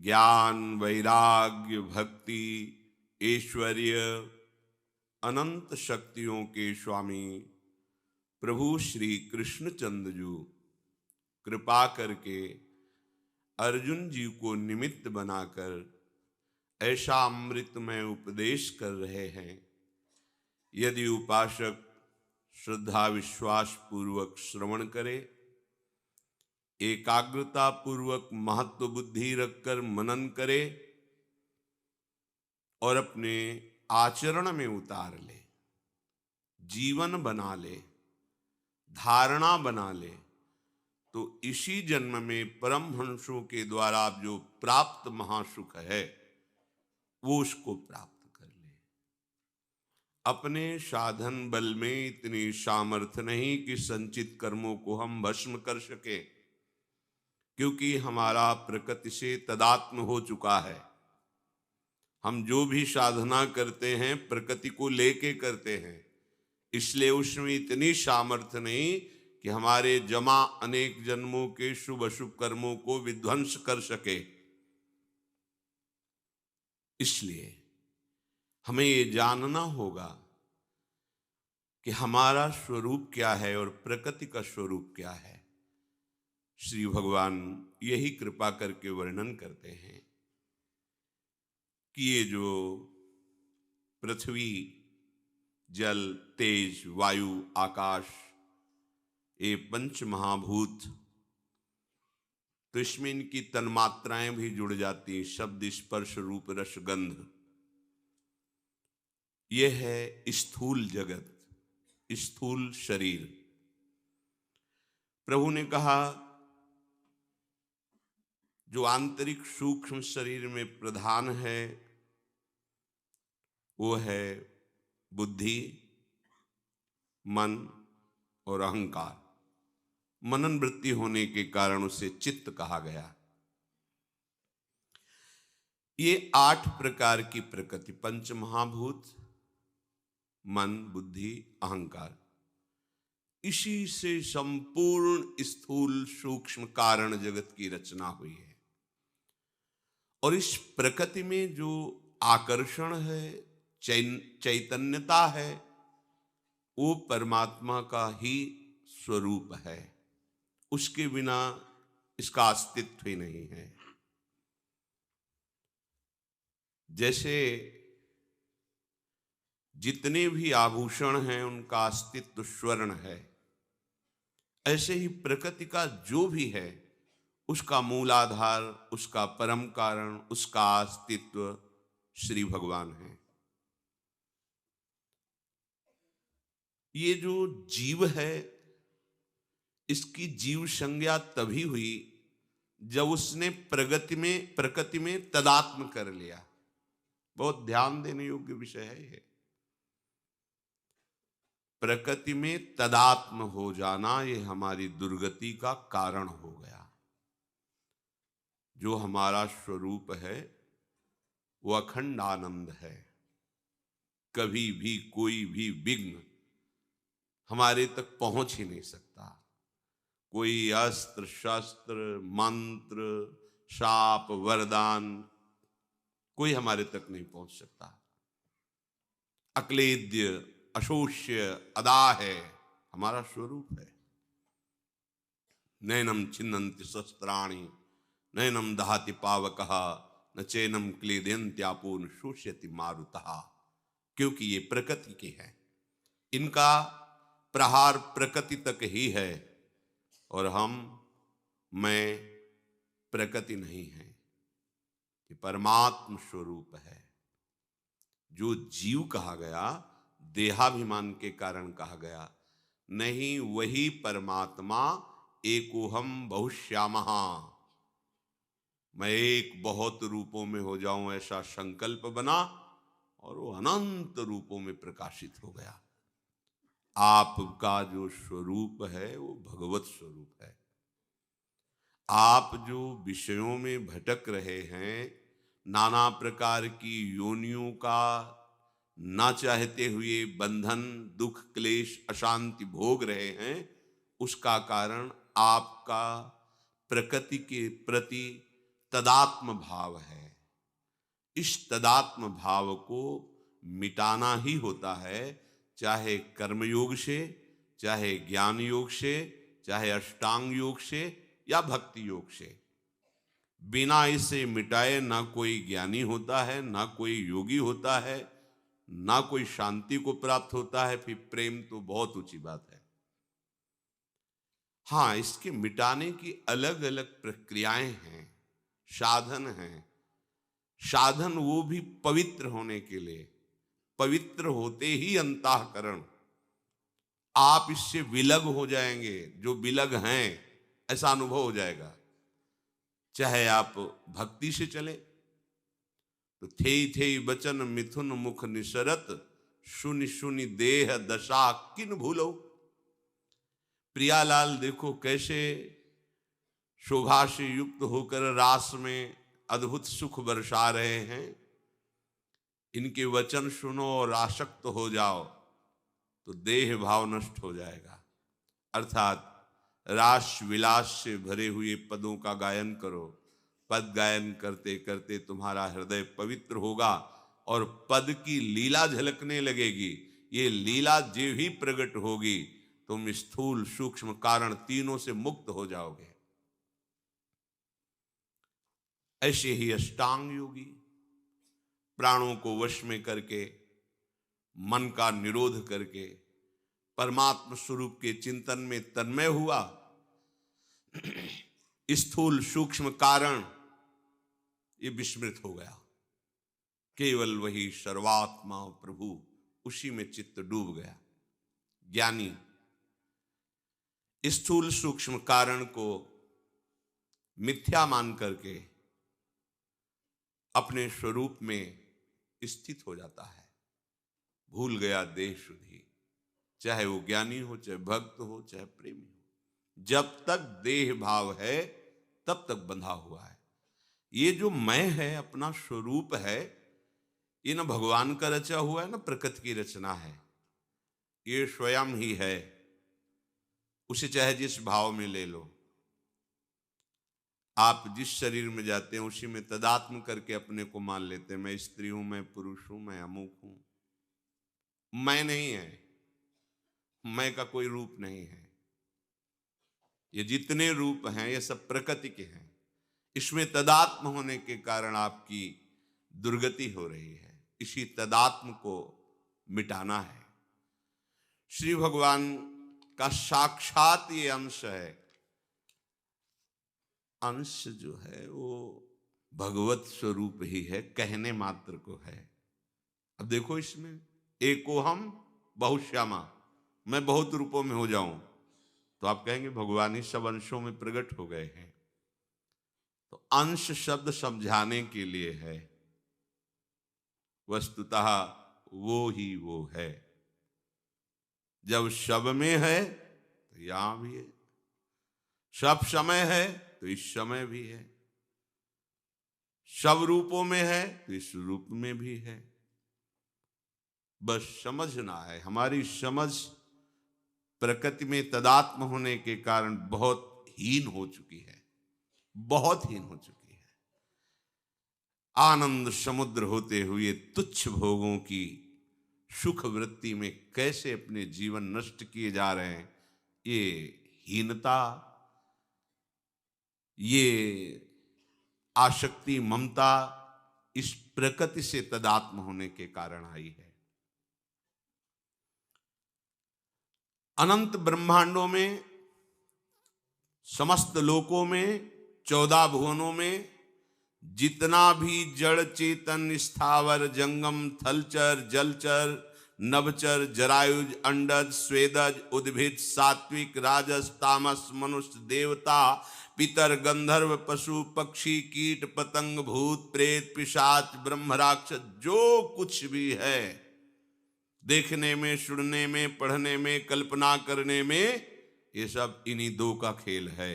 ज्ञान, वैराग्य, भक्ति, ऐश्वर्य, अनंत शक्तियों के स्वामी प्रभु श्री कृष्णचंद्र जी कृपा करके अर्जुन जी को निमित्त बनाकर ऐसा अमृतमय उपदेश कर रहे हैं। यदि उपासक श्रद्धा विश्वास पूर्वक श्रवण करे, एकाग्रता पूर्वक महत्व बुद्धि रखकर मनन करे और अपने आचरण में उतार ले, जीवन बना ले, धारणा बना ले, तो इसी जन्म में परमहंसों के द्वारा जो प्राप्त महासुख है वो उसको प्राप्त कर ले। अपने साधन बल में इतनी सामर्थ्य नहीं कि संचित कर्मों को हम भस्म कर सके, क्योंकि हमारा प्रकृति से तदात्म हो चुका है। हम जो भी साधना करते हैं प्रकृति को लेके करते हैं, इसलिए उसमें इतनी सामर्थ्य नहीं कि हमारे जमा अनेक जन्मों के शुभ अशुभ कर्मों को विध्वंस कर सके। इसलिए हमें ये जानना होगा कि हमारा स्वरूप क्या है और प्रकृति का स्वरूप क्या है। श्री भगवान यही कृपा करके वर्णन करते हैं कि ये जो पृथ्वी, जल, तेज, वायु, आकाश, ये पंच महाभूत, तो इसमें इनकी तन्मात्राएं भी जुड़ जाती हैं, शब्द, स्पर्श, रूप, रस, गंध। यह है स्थूल जगत, स्थूल शरीर। प्रभु ने कहा जो आंतरिक सूक्ष्म शरीर में प्रधान है वो है बुद्धि, मन और अहंकार। मनन वृत्ति होने के कारण उसे चित्त कहा गया। ये 8 प्रकार की प्रकृति, पंच महाभूत, मन, बुद्धि, अहंकार, इसी से संपूर्ण स्थूल सूक्ष्म कारण जगत की रचना हुई है। और इस प्रकृति में जो आकर्षण है, चैतन्यता है, वो परमात्मा का ही स्वरूप है। उसके बिना इसका अस्तित्व ही नहीं है। जैसे जितने भी आभूषण हैं उनका अस्तित्व स्वर्ण है, ऐसे ही प्रकृति का जो भी है उसका मूलाधार, उसका परम कारण, उसका अस्तित्व श्री भगवान है। ये जो जीव है इसकी जीव संज्ञा तभी हुई जब उसने प्रकृति में तदात्म कर लिया। बहुत ध्यान देने योग्य विषय है ये। प्रकृति में तदात्म हो जाना ये हमारी दुर्गति का कारण हो गया। जो हमारा स्वरूप है वो अखंड आनंद है। कभी भी कोई भी विघ्न हमारे तक पहुंच ही नहीं सकता। कोई अस्त्र शस्त्र मंत्र शाप वरदान कोई हमारे तक नहीं पहुंच सकता। अक्लेद्य अशोष्य अदा है हमारा स्वरूप है। नैनम छिन्नन्ति शस्त्राणि नैनम दहाति पावकः न चैनम क्लेदयन्त्यापो न शोष्यति मारुतः। क्योंकि ये प्रकृति के हैं, इनका प्रहार प्रकृति तक ही है और मैं प्रकृति नहीं है, ये परमात्म स्वरूप है। जो जीव कहा गया देहाभिमान के कारण कहा गया, नहीं वही परमात्मा एकोहम बहुश्यामः, मैं एक बहुत रूपों में हो जाऊं ऐसा संकल्प बना और वो अनंत रूपों में प्रकाशित हो गया। आपका जो स्वरूप है वो भगवत स्वरूप है। आप जो विषयों में भटक रहे हैं, नाना प्रकार की योनियों का ना चाहते हुए बंधन दुख क्लेश अशांति भोग रहे हैं, उसका कारण आपका प्रकृति के प्रति तदात्म भाव है। इस तदात्म भाव को मिटाना ही होता है, चाहे कर्मयोग से, चाहे ज्ञान योग से, चाहे अष्टांग योग से या भक्ति योग से। बिना इसे मिटाए ना कोई ज्ञानी होता है, ना कोई योगी होता है, ना कोई शांति को प्राप्त होता है। फिर प्रेम तो बहुत ऊंची बात है। हाँ, इसके मिटाने की अलग अलग प्रक्रियाएं हैं, साधन हैं। साधन वो भी पवित्र होने के लिए। पवित्र होते ही अंतःकरण, आप इससे विलग हो जाएंगे। जो विलग हैं ऐसा अनुभव हो जाएगा। चाहे आप भक्ति से चले तो थे बचन मिथुन मुख निसरत, सुनि सुनि देह दशा किन भूलो। प्रियालाल देखो कैसे शोभा से युक्त होकर रास में अद्भुत सुख बरसा रहे हैं। इनके वचन सुनो और आसक्त हो जाओ तो देह भाव नष्ट हो जाएगा। अर्थात रास विलास से भरे हुए पदों का गायन करो। पद गायन करते करते तुम्हारा हृदय पवित्र होगा और पद की लीला झलकने लगेगी। ये लीला जो ही प्रकट होगी, तुम स्थूल सूक्ष्म कारण तीनों से मुक्त हो जाओगे। ऐसे ही अष्टांग योगी प्राणों को वश में करके, मन का निरोध करके परमात्म स्वरूप के चिंतन में तन्मय हुआ। स्थूल सूक्ष्म कारण ये विस्मृत हो गया। केवल वही सर्वात्मा प्रभु, उसी में चित्त डूब गया। ज्ञानी स्थूल सूक्ष्म कारण को मिथ्या मान करके अपने स्वरूप में स्थित हो जाता है। भूल गया देह शुद्धि। चाहे वो ज्ञानी हो, चाहे भक्त हो, चाहे प्रेमी हो, जब तक देह भाव है तब तक बंधा हुआ है। ये जो मैं है, अपना स्वरूप है, ये न भगवान का रचा हुआ है, न प्रकृति की रचना है। ये स्वयं ही है। उसे चाहे जिस भाव में ले लो। आप जिस शरीर में जाते हैं उसी में तदात्म करके अपने को मान लेते हैं। मैं स्त्री हूं, मैं पुरुष हूं, मैं अमुक हूं। मैं नहीं है। मैं का कोई रूप नहीं है। ये जितने रूप हैं ये सब प्रकृति के हैं। इसमें तदात्म होने के कारण आपकी दुर्गति हो रही है। इसी तदात्म को मिटाना है। श्री भगवान का साक्षात ये अंश है। अंश जो है वो भगवत स्वरूप ही है, कहने मात्र को है। अब देखो इसमें एकोहम बहुश्यामा, मैं बहुत रूपों में हो जाऊं तो आप कहेंगे भगवान ही सब अंशों में प्रकट हो गए हैं। तो अंश शब्द समझाने के लिए है। वस्तुतः वो ही वो है। जब सब में है तो यहां भी है। सब समय है तो इस समय भी है। सब रूपों में है तो इस रूप में भी है। बस समझना है। हमारी समझ प्रकृति में तदात्म होने के कारण बहुत हीन हो चुकी है। बहुत हीन हो चुकी है। आनंद समुद्र होते हुए तुच्छ भोगों की सुख वृत्ति में कैसे अपने जीवन नष्ट किए जा रहे हैं। ये हीनता, ये आसक्ति, ममता इस प्रकृति से तदात्म होने के कारण आई है। अनंत ब्रह्मांडों में, समस्त लोकों में, 14 भुवनों में जितना भी जड़ चेतन स्थावर जंगम थलचर जलचर नभचर जरायुज अंडज स्वेदज उद्भिद सात्विक राजस तामस मनुष्य देवता पितर गंधर्व पशु पक्षी कीट पतंग भूत प्रेत पिशाच ब्रह्म राक्षस, जो कुछ भी है देखने में, सुनने में, पढ़ने में, कल्पना करने में, ये सब इन्हीं दो का खेल है।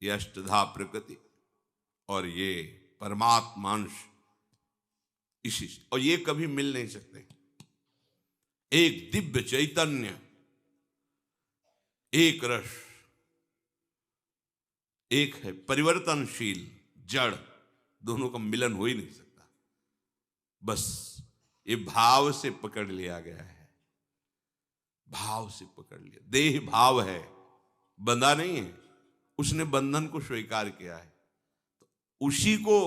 ये अष्टधा प्रकृति और ये परमात्मांश। इसी से, और ये कभी मिल नहीं सकते। एक दिव्य चैतन्य, एक रस, एक है परिवर्तनशील, जड़, दोनों का मिलन हो ही नहीं सकता। बस ये भाव से पकड़ लिया गया है, भाव से पकड़ लिया। देह भाव है, बंधा नहीं है, उसने बंधन को स्वीकार किया है। तो उसी को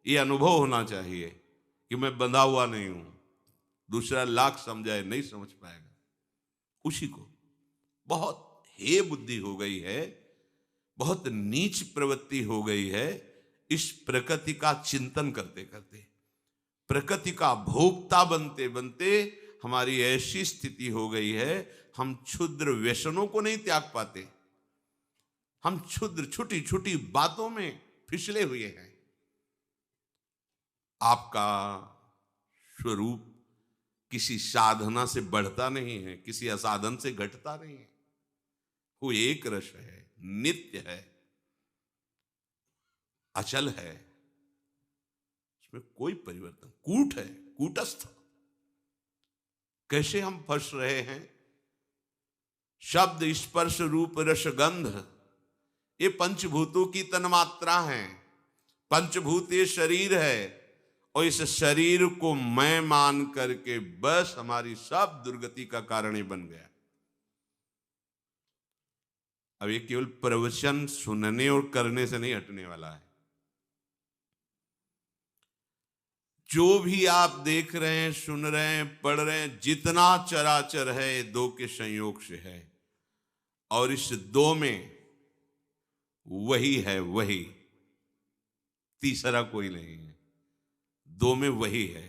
ये अनुभव होना चाहिए कि मैं बंधा हुआ नहीं हूं। दूसरा लाख समझाए नहीं समझ पाएगा उसी को। बहुत हे बुद्धि हो गई है, बहुत नीच प्रवृत्ति हो गई है इस प्रकृति का चिंतन करते करते। प्रकृति का भोक्ता बनते बनते हमारी ऐसी स्थिति हो गई है, हम क्षुद्र व्यसनों को नहीं त्याग पाते। हम क्षुद्र छोटी छोटी बातों में फिसले हुए हैं। आपका स्वरूप किसी साधना से बढ़ता नहीं है, किसी असाधन से घटता नहीं है। वो एक रस है, नित्य है, अचल है, उसमें कोई परिवर्तन। कूट है, कूटस्थ। कैसे हम फंस रहे हैं? शब्द, स्पर्श, रूप, रस, गंध, ये पंचभूतों की तन्मात्रा है। पंचभूत ये शरीर है, और इस शरीर को मैं मान करके बस हमारी सब दुर्गति का कारण ही बन गया। अब ये केवल प्रवचन सुनने और करने से नहीं हटने वाला है। जो भी आप देख रहे हैं, सुन रहे हैं, पढ़ रहे हैं, जितना चराचर है ये दो के संयोग से है, और इस दो में वही है, वही, तीसरा कोई नहीं है। दो में वही है,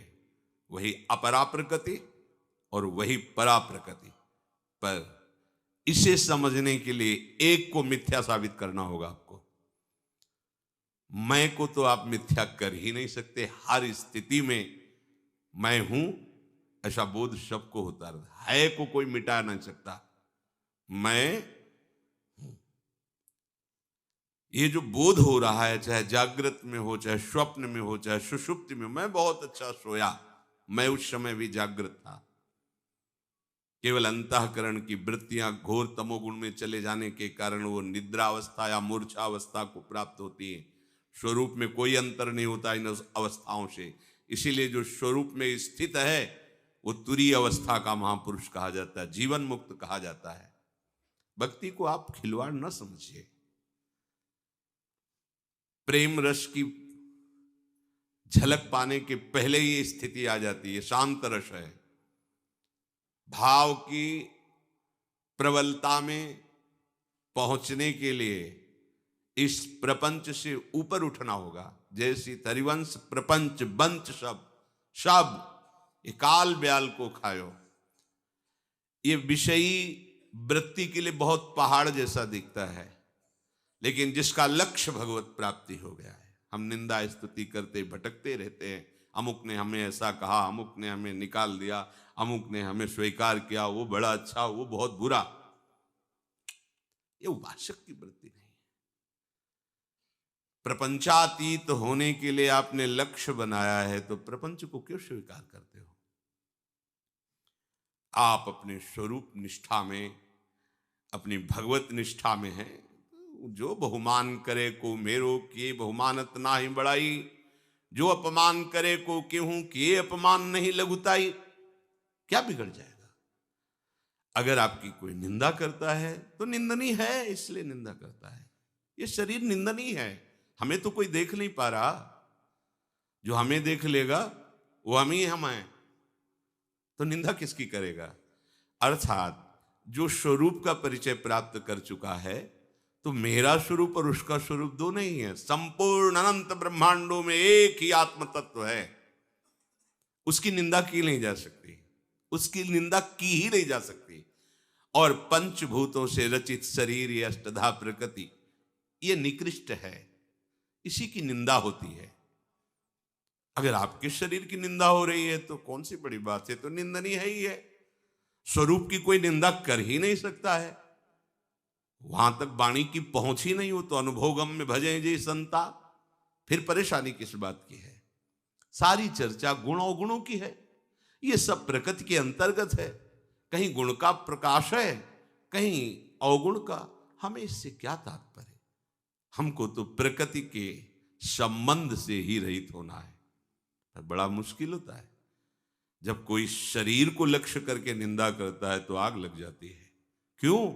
वही अपरा प्रकृति और वही परा प्रकृति। पर इसे समझने के लिए एक को मिथ्या साबित करना होगा आपको। मैं को तो आप मिथ्या कर ही नहीं सकते। हर स्थिति में मैं हूं ऐसा बोध सबको होता रहता है, को कोई मिटा नहीं सकता। मैं हूं, ये जो बोध हो रहा है, चाहे जागृत में हो, चाहे स्वप्न में हो, चाहे सुषुप्ति में, मैं बहुत अच्छा सोया, मैं उस समय भी जागृत था। केवल अंतःकरण की वृत्तियां घोर तमोगुण में चले जाने के कारण वो निद्रा अवस्था या मूर्छा अवस्था को प्राप्त होती है। स्वरूप में कोई अंतर नहीं होता इन अवस्थाओं से। इसीलिए जो स्वरूप में स्थित है वो तुरीय अवस्था का महापुरुष कहा जाता है, जीवन मुक्त कहा जाता है। भक्ति को आप खिलवाड़ न समझिए। प्रेम रस की झलक पाने के पहले ये स्थिति आ जाती है, शांत रस है। भाव की प्रबलता में पहुंचने के लिए इस प्रपंच से ऊपर उठना होगा। जैसी हरिवंश प्रपंच बंच सब ये काल ब्याल को खायो। ये विषयी वृत्ति के लिए बहुत पहाड़ जैसा दिखता है, लेकिन जिसका लक्ष्य भगवत प्राप्ति हो गया है। हम निंदा स्तुति करते भटकते रहते हैं। अमुक ने हमें ऐसा कहा, अमुक ने हमें निकाल दिया, अमुक ने हमें स्वीकार किया, वो बड़ा अच्छा, वो बहुत बुरा। ये उपासक की वृत्ति नहीं है। प्रपंचातीत होने के लिए आपने लक्ष्य बनाया है, तो प्रपंच को क्यों स्वीकार करते हो? आप अपने स्वरूप निष्ठा में, अपनी भगवत निष्ठा में हैं। जो बहुमान करे को मेरो किए बहुमानत ना ही बढ़ाई, जो अपमान करे को केहूं किए अपमान नहीं लघुताई। क्या बिगड़ जाएगा? अगर आपकी कोई निंदा करता है तो निंदनीय है, इसलिए निंदा करता है। ये शरीर निंदनीय है, हमें तो कोई देख नहीं पा रहा। जो हमें देख लेगा वो हम ही हम हैं, तो निंदा किसकी करेगा? अर्थात जो स्वरूप का परिचय प्राप्त कर चुका है, तो मेरा स्वरूप और उसका स्वरूप दो नहीं है। संपूर्ण अनंत ब्रह्मांडों में एक ही आत्म तत्व है। उसकी निंदा की नहीं जा सकती, उसकी निंदा की ही नहीं जा सकती। और पंचभूतों से रचित शरीर, ये अष्टधा प्रकृति, ये निकृष्ट है, इसी की निंदा होती है। अगर आपके शरीर की निंदा हो रही है तो कौन सी बड़ी बात है, तो निंदनीय है ही है। स्वरूप की कोई निंदा कर ही नहीं सकता है। वहां तक वाणी की पहुंच ही नहीं हो तो अनुभोगम में भजे जी संता, फिर परेशानी किस बात की है? सारी चर्चा गुण अवगुणों की है। ये सब प्रकृति के अंतर्गत है। कहीं गुण का प्रकाश है, कहीं अवगुण का। हमें इससे क्या तात्पर्य? हमको तो प्रकृति के संबंध से ही रहित होना है। पर बड़ा मुश्किल होता है। जब कोई शरीर को लक्ष्य करके निंदा करता है तो आग लग जाती है। क्यों?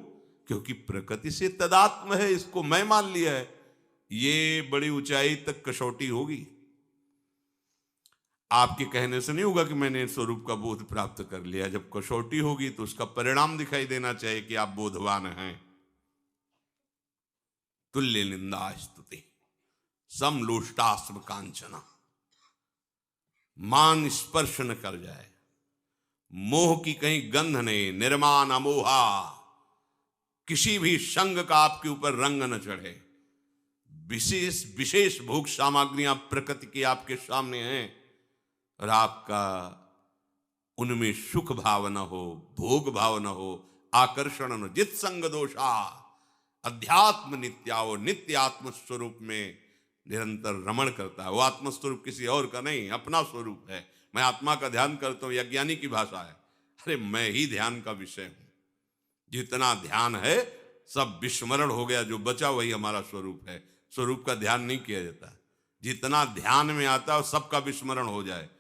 क्योंकि प्रकृति से तदात्म है, इसको मैं मान लिया है। ये बड़ी ऊंचाई तक कसौटी होगी। आपके कहने से नहीं होगा कि मैंने स्वरूप का बोध प्राप्त कर लिया। जब कसौटी होगी तो उसका परिणाम दिखाई देना चाहिए कि आप बोधवान हैं। तुल्य निंदा स्तुति समलोष्टास्म कांचना, मान स्पर्श न कर जाए, मोह की कहीं गंध नहीं, निर्माण अमोहा, किसी भी संग का आपके ऊपर रंग न चढ़े। विशेष विशेष भोग सामग्रियां प्रकृति की आपके सामने हैं और आपका उनमें सुख भाव न हो, भोग भाव न हो, आकर्षण न, जित संग दोषा, अध्यात्म नित्याओ, नित्य आत्म स्वरूप में निरंतर रमण करता है। वो आत्मस्वरूप किसी और का नहीं, अपना स्वरूप है। मैं आत्मा का ध्यान करता हूं, अज्ञानी की भाषा है। अरे मैं ही ध्यान का विषय हूं। जितना ध्यान है सब विस्मरण हो गया, जो बचा वही हमारा स्वरूप है। स्वरूप का ध्यान नहीं किया जाता। जितना ध्यान में आता है सबका विस्मरण हो जाए।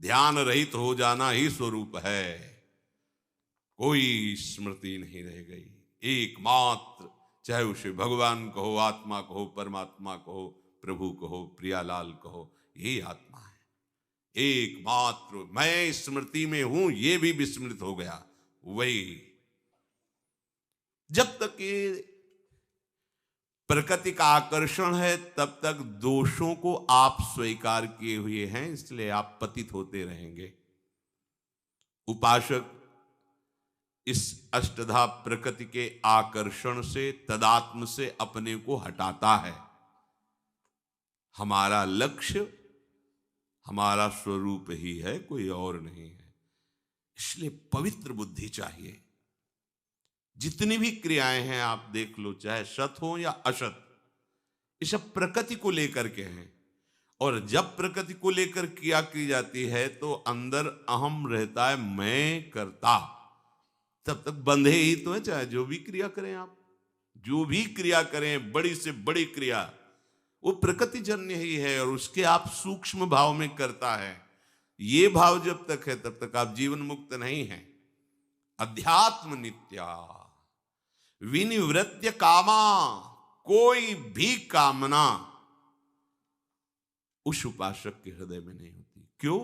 ध्यान रहित हो जाना ही स्वरूप है। कोई स्मृति नहीं रह गई। एकमात्र, चाहे उसे भगवान कहो, आत्मा कहो, परमात्मा कहो, प्रभु कहो, प्रियालाल कहो, यही आत्मा है। एकमात्र मैं स्मृति में हूं, ये भी विस्मृत हो गया। वही जब तक ये प्रकृति का आकर्षण है तब तक दोषों को आप स्वीकार किए हुए हैं, इसलिए आप पतित होते रहेंगे। उपासक इस अष्टधा प्रकृति के आकर्षण से, तदात्म से अपने को हटाता है। हमारा लक्ष्य हमारा स्वरूप ही है, कोई और नहीं है। इसलिए पवित्र बुद्धि चाहिए। जितनी भी क्रियाएं हैं आप देख लो, चाहे सत हो या असत, ये सब प्रकृति को लेकर के हैं। और जब प्रकृति को लेकर क्रिया की जाती है तो अंदर अहम रहता है, मैं करता। तब तक बंधे ही तो है। चाहे जो भी क्रिया करें आप, जो भी क्रिया करें, बड़ी से बड़ी क्रिया, वो प्रकृति जन्य ही है और उसके आप सूक्ष्म भाव में करता है। ये भाव जब तक है तब तक आप जीवन मुक्त नहीं हैं। अध्यात्म नित्या विनिवृत्य कामा, कोई भी कामना उस उपासक के हृदय में नहीं होती। क्यों?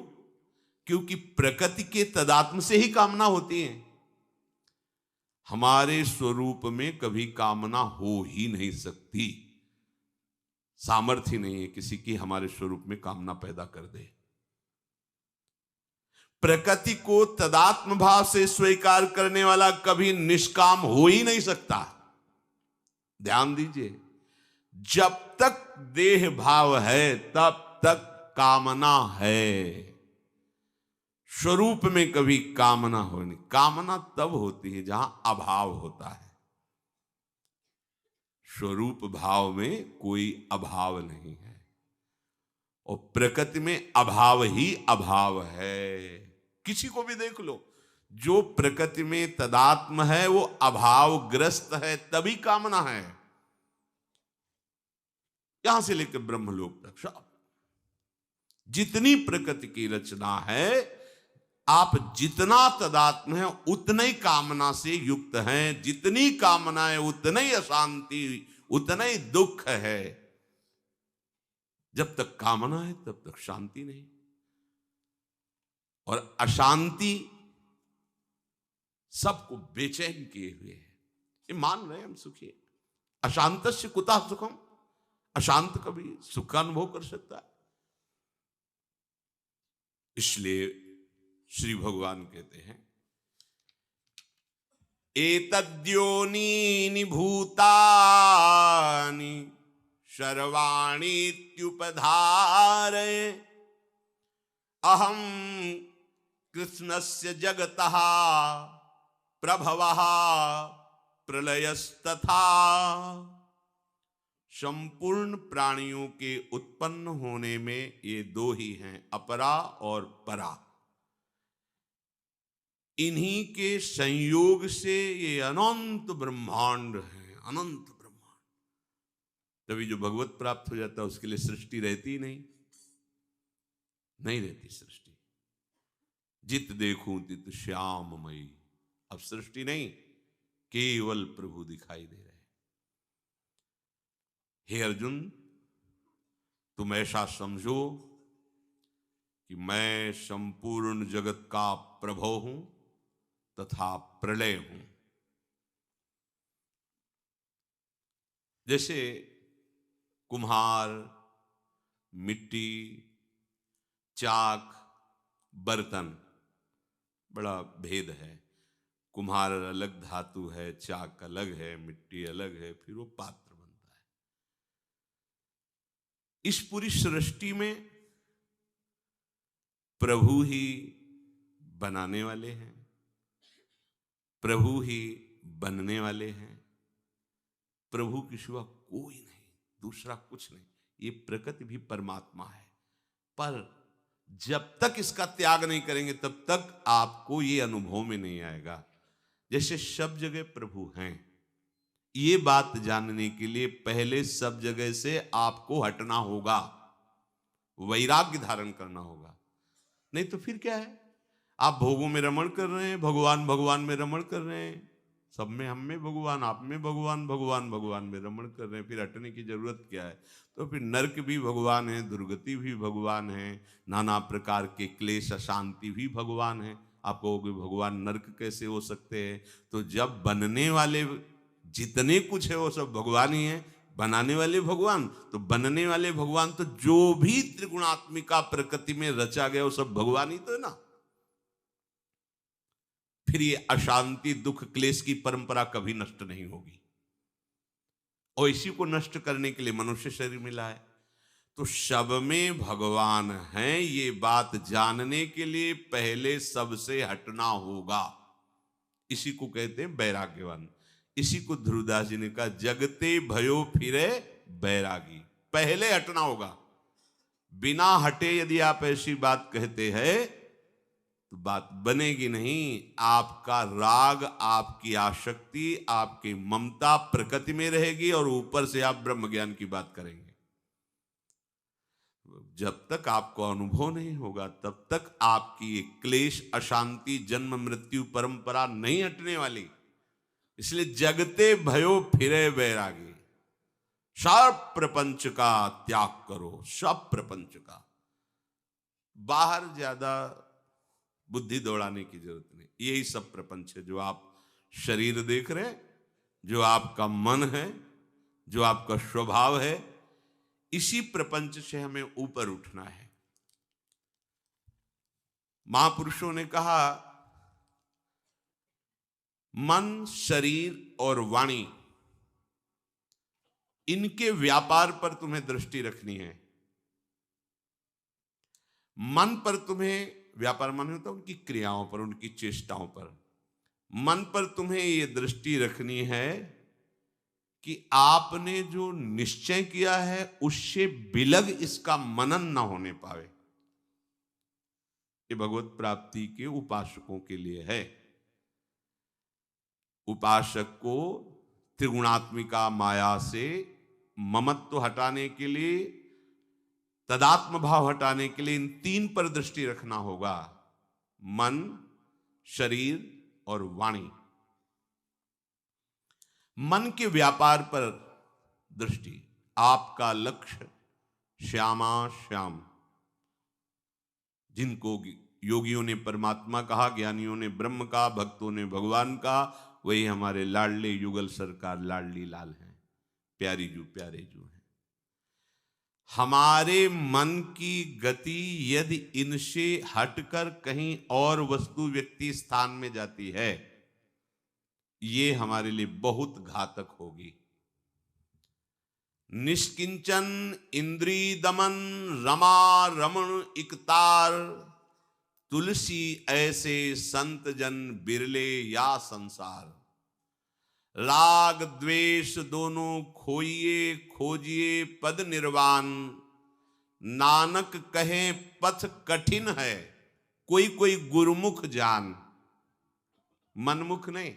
क्योंकि प्रकृति के तदात्म से ही कामना होती है। हमारे स्वरूप में कभी कामना हो ही नहीं सकती। सामर्थ्य नहीं है किसी की हमारे स्वरूप में कामना पैदा कर दे। प्रकृति को तदात्म भाव से स्वीकार करने वाला कभी निष्काम हो ही नहीं सकता। ध्यान दीजिए, जब तक देह भाव है तब तक कामना है। स्वरूप में कभी कामना हो नहीं। कामना तब होती है जहां अभाव होता है। स्वरूप भाव में कोई अभाव नहीं है और प्रकृति में अभाव ही अभाव है। किसी को भी देख लो, जो प्रकृति में तदात्म है वो अभावग्रस्त है, तभी कामना है। यहां से लेकर ब्रह्मलोक तक जितनी प्रकृति की रचना है, आप जितना तदात्म है उतने ही कामना से युक्त हैं। जितनी कामना है उतना ही अशांति, उतना ही दुख है। जब तक कामना है तब तक शांति नहीं, और अशांति सबको बेचैन किए हुए है। ये मान रहे हैं हम सुखी। अशांतस्य कुतः सुखम, अशांत कभी सुख का अनुभव कर सकता है? इसलिए श्री भगवान कहते हैं, एतद्योनीनि भूतानि सर्वाणीत्युपधारय अहं कृष्णस्य जगतः प्रभवः प्रलयस्तथा। संपूर्ण प्राणियों के उत्पन्न होने में ये दो ही हैं, अपरा और परा। इन्हीं के संयोग से ये अनंत ब्रह्मांड है, अनंत ब्रह्मांड। तभी जो भगवत प्राप्त हो जाता है उसके लिए सृष्टि रहती ही नहीं रहती सृष्टि। जित देखूं तित श्याममयी, अब सृष्टि नहीं, केवल प्रभु दिखाई दे रहे। हे अर्जुन, तुम ऐसा समझो कि मैं संपूर्ण जगत का प्रभु हूं तथा प्रलय हूं। जैसे कुम्हार मिट्टी, चाक, बर्तन, बड़ा भेद है। कुम्हार अलग धातु है, चाक अलग है, मिट्टी अलग है, फिर वो पात्र बनता है। इस पूरी सृष्टि में प्रभु ही बनाने वाले हैं, प्रभु ही बनने वाले हैं। प्रभु के सिवा कोई नहीं, दूसरा कुछ नहीं। ये प्रकृति भी परमात्मा है, पर जब तक इसका त्याग नहीं करेंगे तब तक आपको ये अनुभव में नहीं आएगा। जैसे सब जगह प्रभु हैं, ये बात जानने के लिए पहले सब जगह से आपको हटना होगा, वैराग्य धारण करना होगा। नहीं तो फिर क्या है, आप भोगों में रमण कर रहे हैं, भगवान भगवान में रमण कर रहे हैं, सब में हम में भगवान, आप में भगवान, भगवान भगवान में रमण कर रहे हैं। फिर हटने की जरूरत क्या है? तो फिर नरक भी भगवान है, दुर्गति भी भगवान है, नाना प्रकार के क्लेश अशांति भी भगवान है। आप कहोगे भगवान नरक कैसे हो सकते हैं? तो जब बनने वाले जितने कुछ है वो सब भगवान ही है, बनाने वाले भगवान, तो बनने वाले भगवान, तो जो भी त्रिगुणात्मिका प्रकृति में रचा गया वो सब भगवान ही तो है ना। फिर ये अशांति, दुख, क्लेश की परंपरा कभी नष्ट नहीं होगी। और इसी को नष्ट करने के लिए मनुष्य शरीर मिला है। तो सब में भगवान है, ये बात जानने के लिए पहले सबसे हटना होगा। इसी को कहते हैं वैराग्यवान। इसी को ध्रुवदास जी ने कहा, जगते भयो फिरे बैरागी। पहले हटना होगा। बिना हटे यदि आप ऐसी बात कहते हैं तो बात बनेगी नहीं। आपका राग, आपकी आसक्ति, आपकी ममता प्रकृति में रहेगी और ऊपर से आप ब्रह्म ज्ञान की बात करेंगे। जब तक आपको अनुभव नहीं होगा तब तक आपकी क्लेश, अशांति, जन्म मृत्यु परंपरा नहीं हटने वाली। इसलिए जगते भयो फिरे बैरागी। सब प्रपंच का त्याग करो, सब प्रपंच का। बाहर ज्यादा बुद्धि दौड़ाने की जरूरत नहीं। यही सब प्रपंच है जो आप शरीर देख रहे हैं, जो आपका मन है, जो आपका स्वभाव है। इसी प्रपंच से हमें ऊपर उठना है। महापुरुषों ने कहा, मन, शरीर और वाणी, इनके व्यापार पर तुम्हें दृष्टि रखनी है। मन पर तुम्हें, व्यापार माने होता है उनकी क्रियाओं पर, उनकी चेष्टाओं पर। मन पर तुम्हें यह दृष्टि रखनी है कि आपने जो निश्चय किया है उससे बिलग इसका मनन ना होने पावे। ये भगवत प्राप्ति के उपासकों के लिए है। उपासक को त्रिगुणात्मिका माया से ममत्व हटाने के लिए, तदात्म भाव हटाने के लिए इन तीन पर दृष्टि रखना होगा, मन, शरीर और वाणी। मन के व्यापार पर दृष्टि। आपका लक्ष्य श्यामा श्याम, जिनको योगियों ने परमात्मा कहा, ज्ञानियों ने ब्रह्म कहा, भक्तों ने भगवान कहा, वही हमारे लाडले युगल सरकार लाडली लाल हैं, प्यारी जू प्यारे जू हैं। हमारे मन की गति यदि इनसे हटकर कहीं और वस्तु, व्यक्ति, स्थान में जाती है, ये हमारे लिए बहुत घातक होगी। निष्किंचन इंद्री दमन, रमा रमण इकतार, तुलसी ऐसे संत जन बिरले या संसार। राग द्वेष दोनों खोइए, खोजिए पद निर्वाण, नानक कहे पथ कठिन है, कोई कोई गुरुमुख जान। मनमुख नहीं।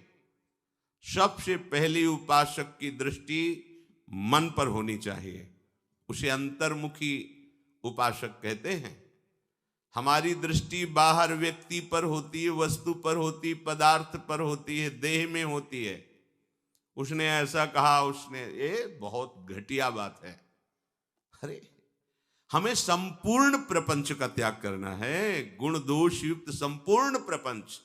सबसे पहली उपासक की दृष्टि मन पर होनी चाहिए। उसे अंतर्मुखी उपासक कहते हैं। हमारी दृष्टि बाहर व्यक्ति पर होती है, वस्तु पर होती, पदार्थ पर होती है, देह में होती है। उसने ऐसा कहा, उसने, ये बहुत घटिया बात है। अरे हमें संपूर्ण प्रपंच का त्याग करना है, गुण दोष युक्त संपूर्ण प्रपंच।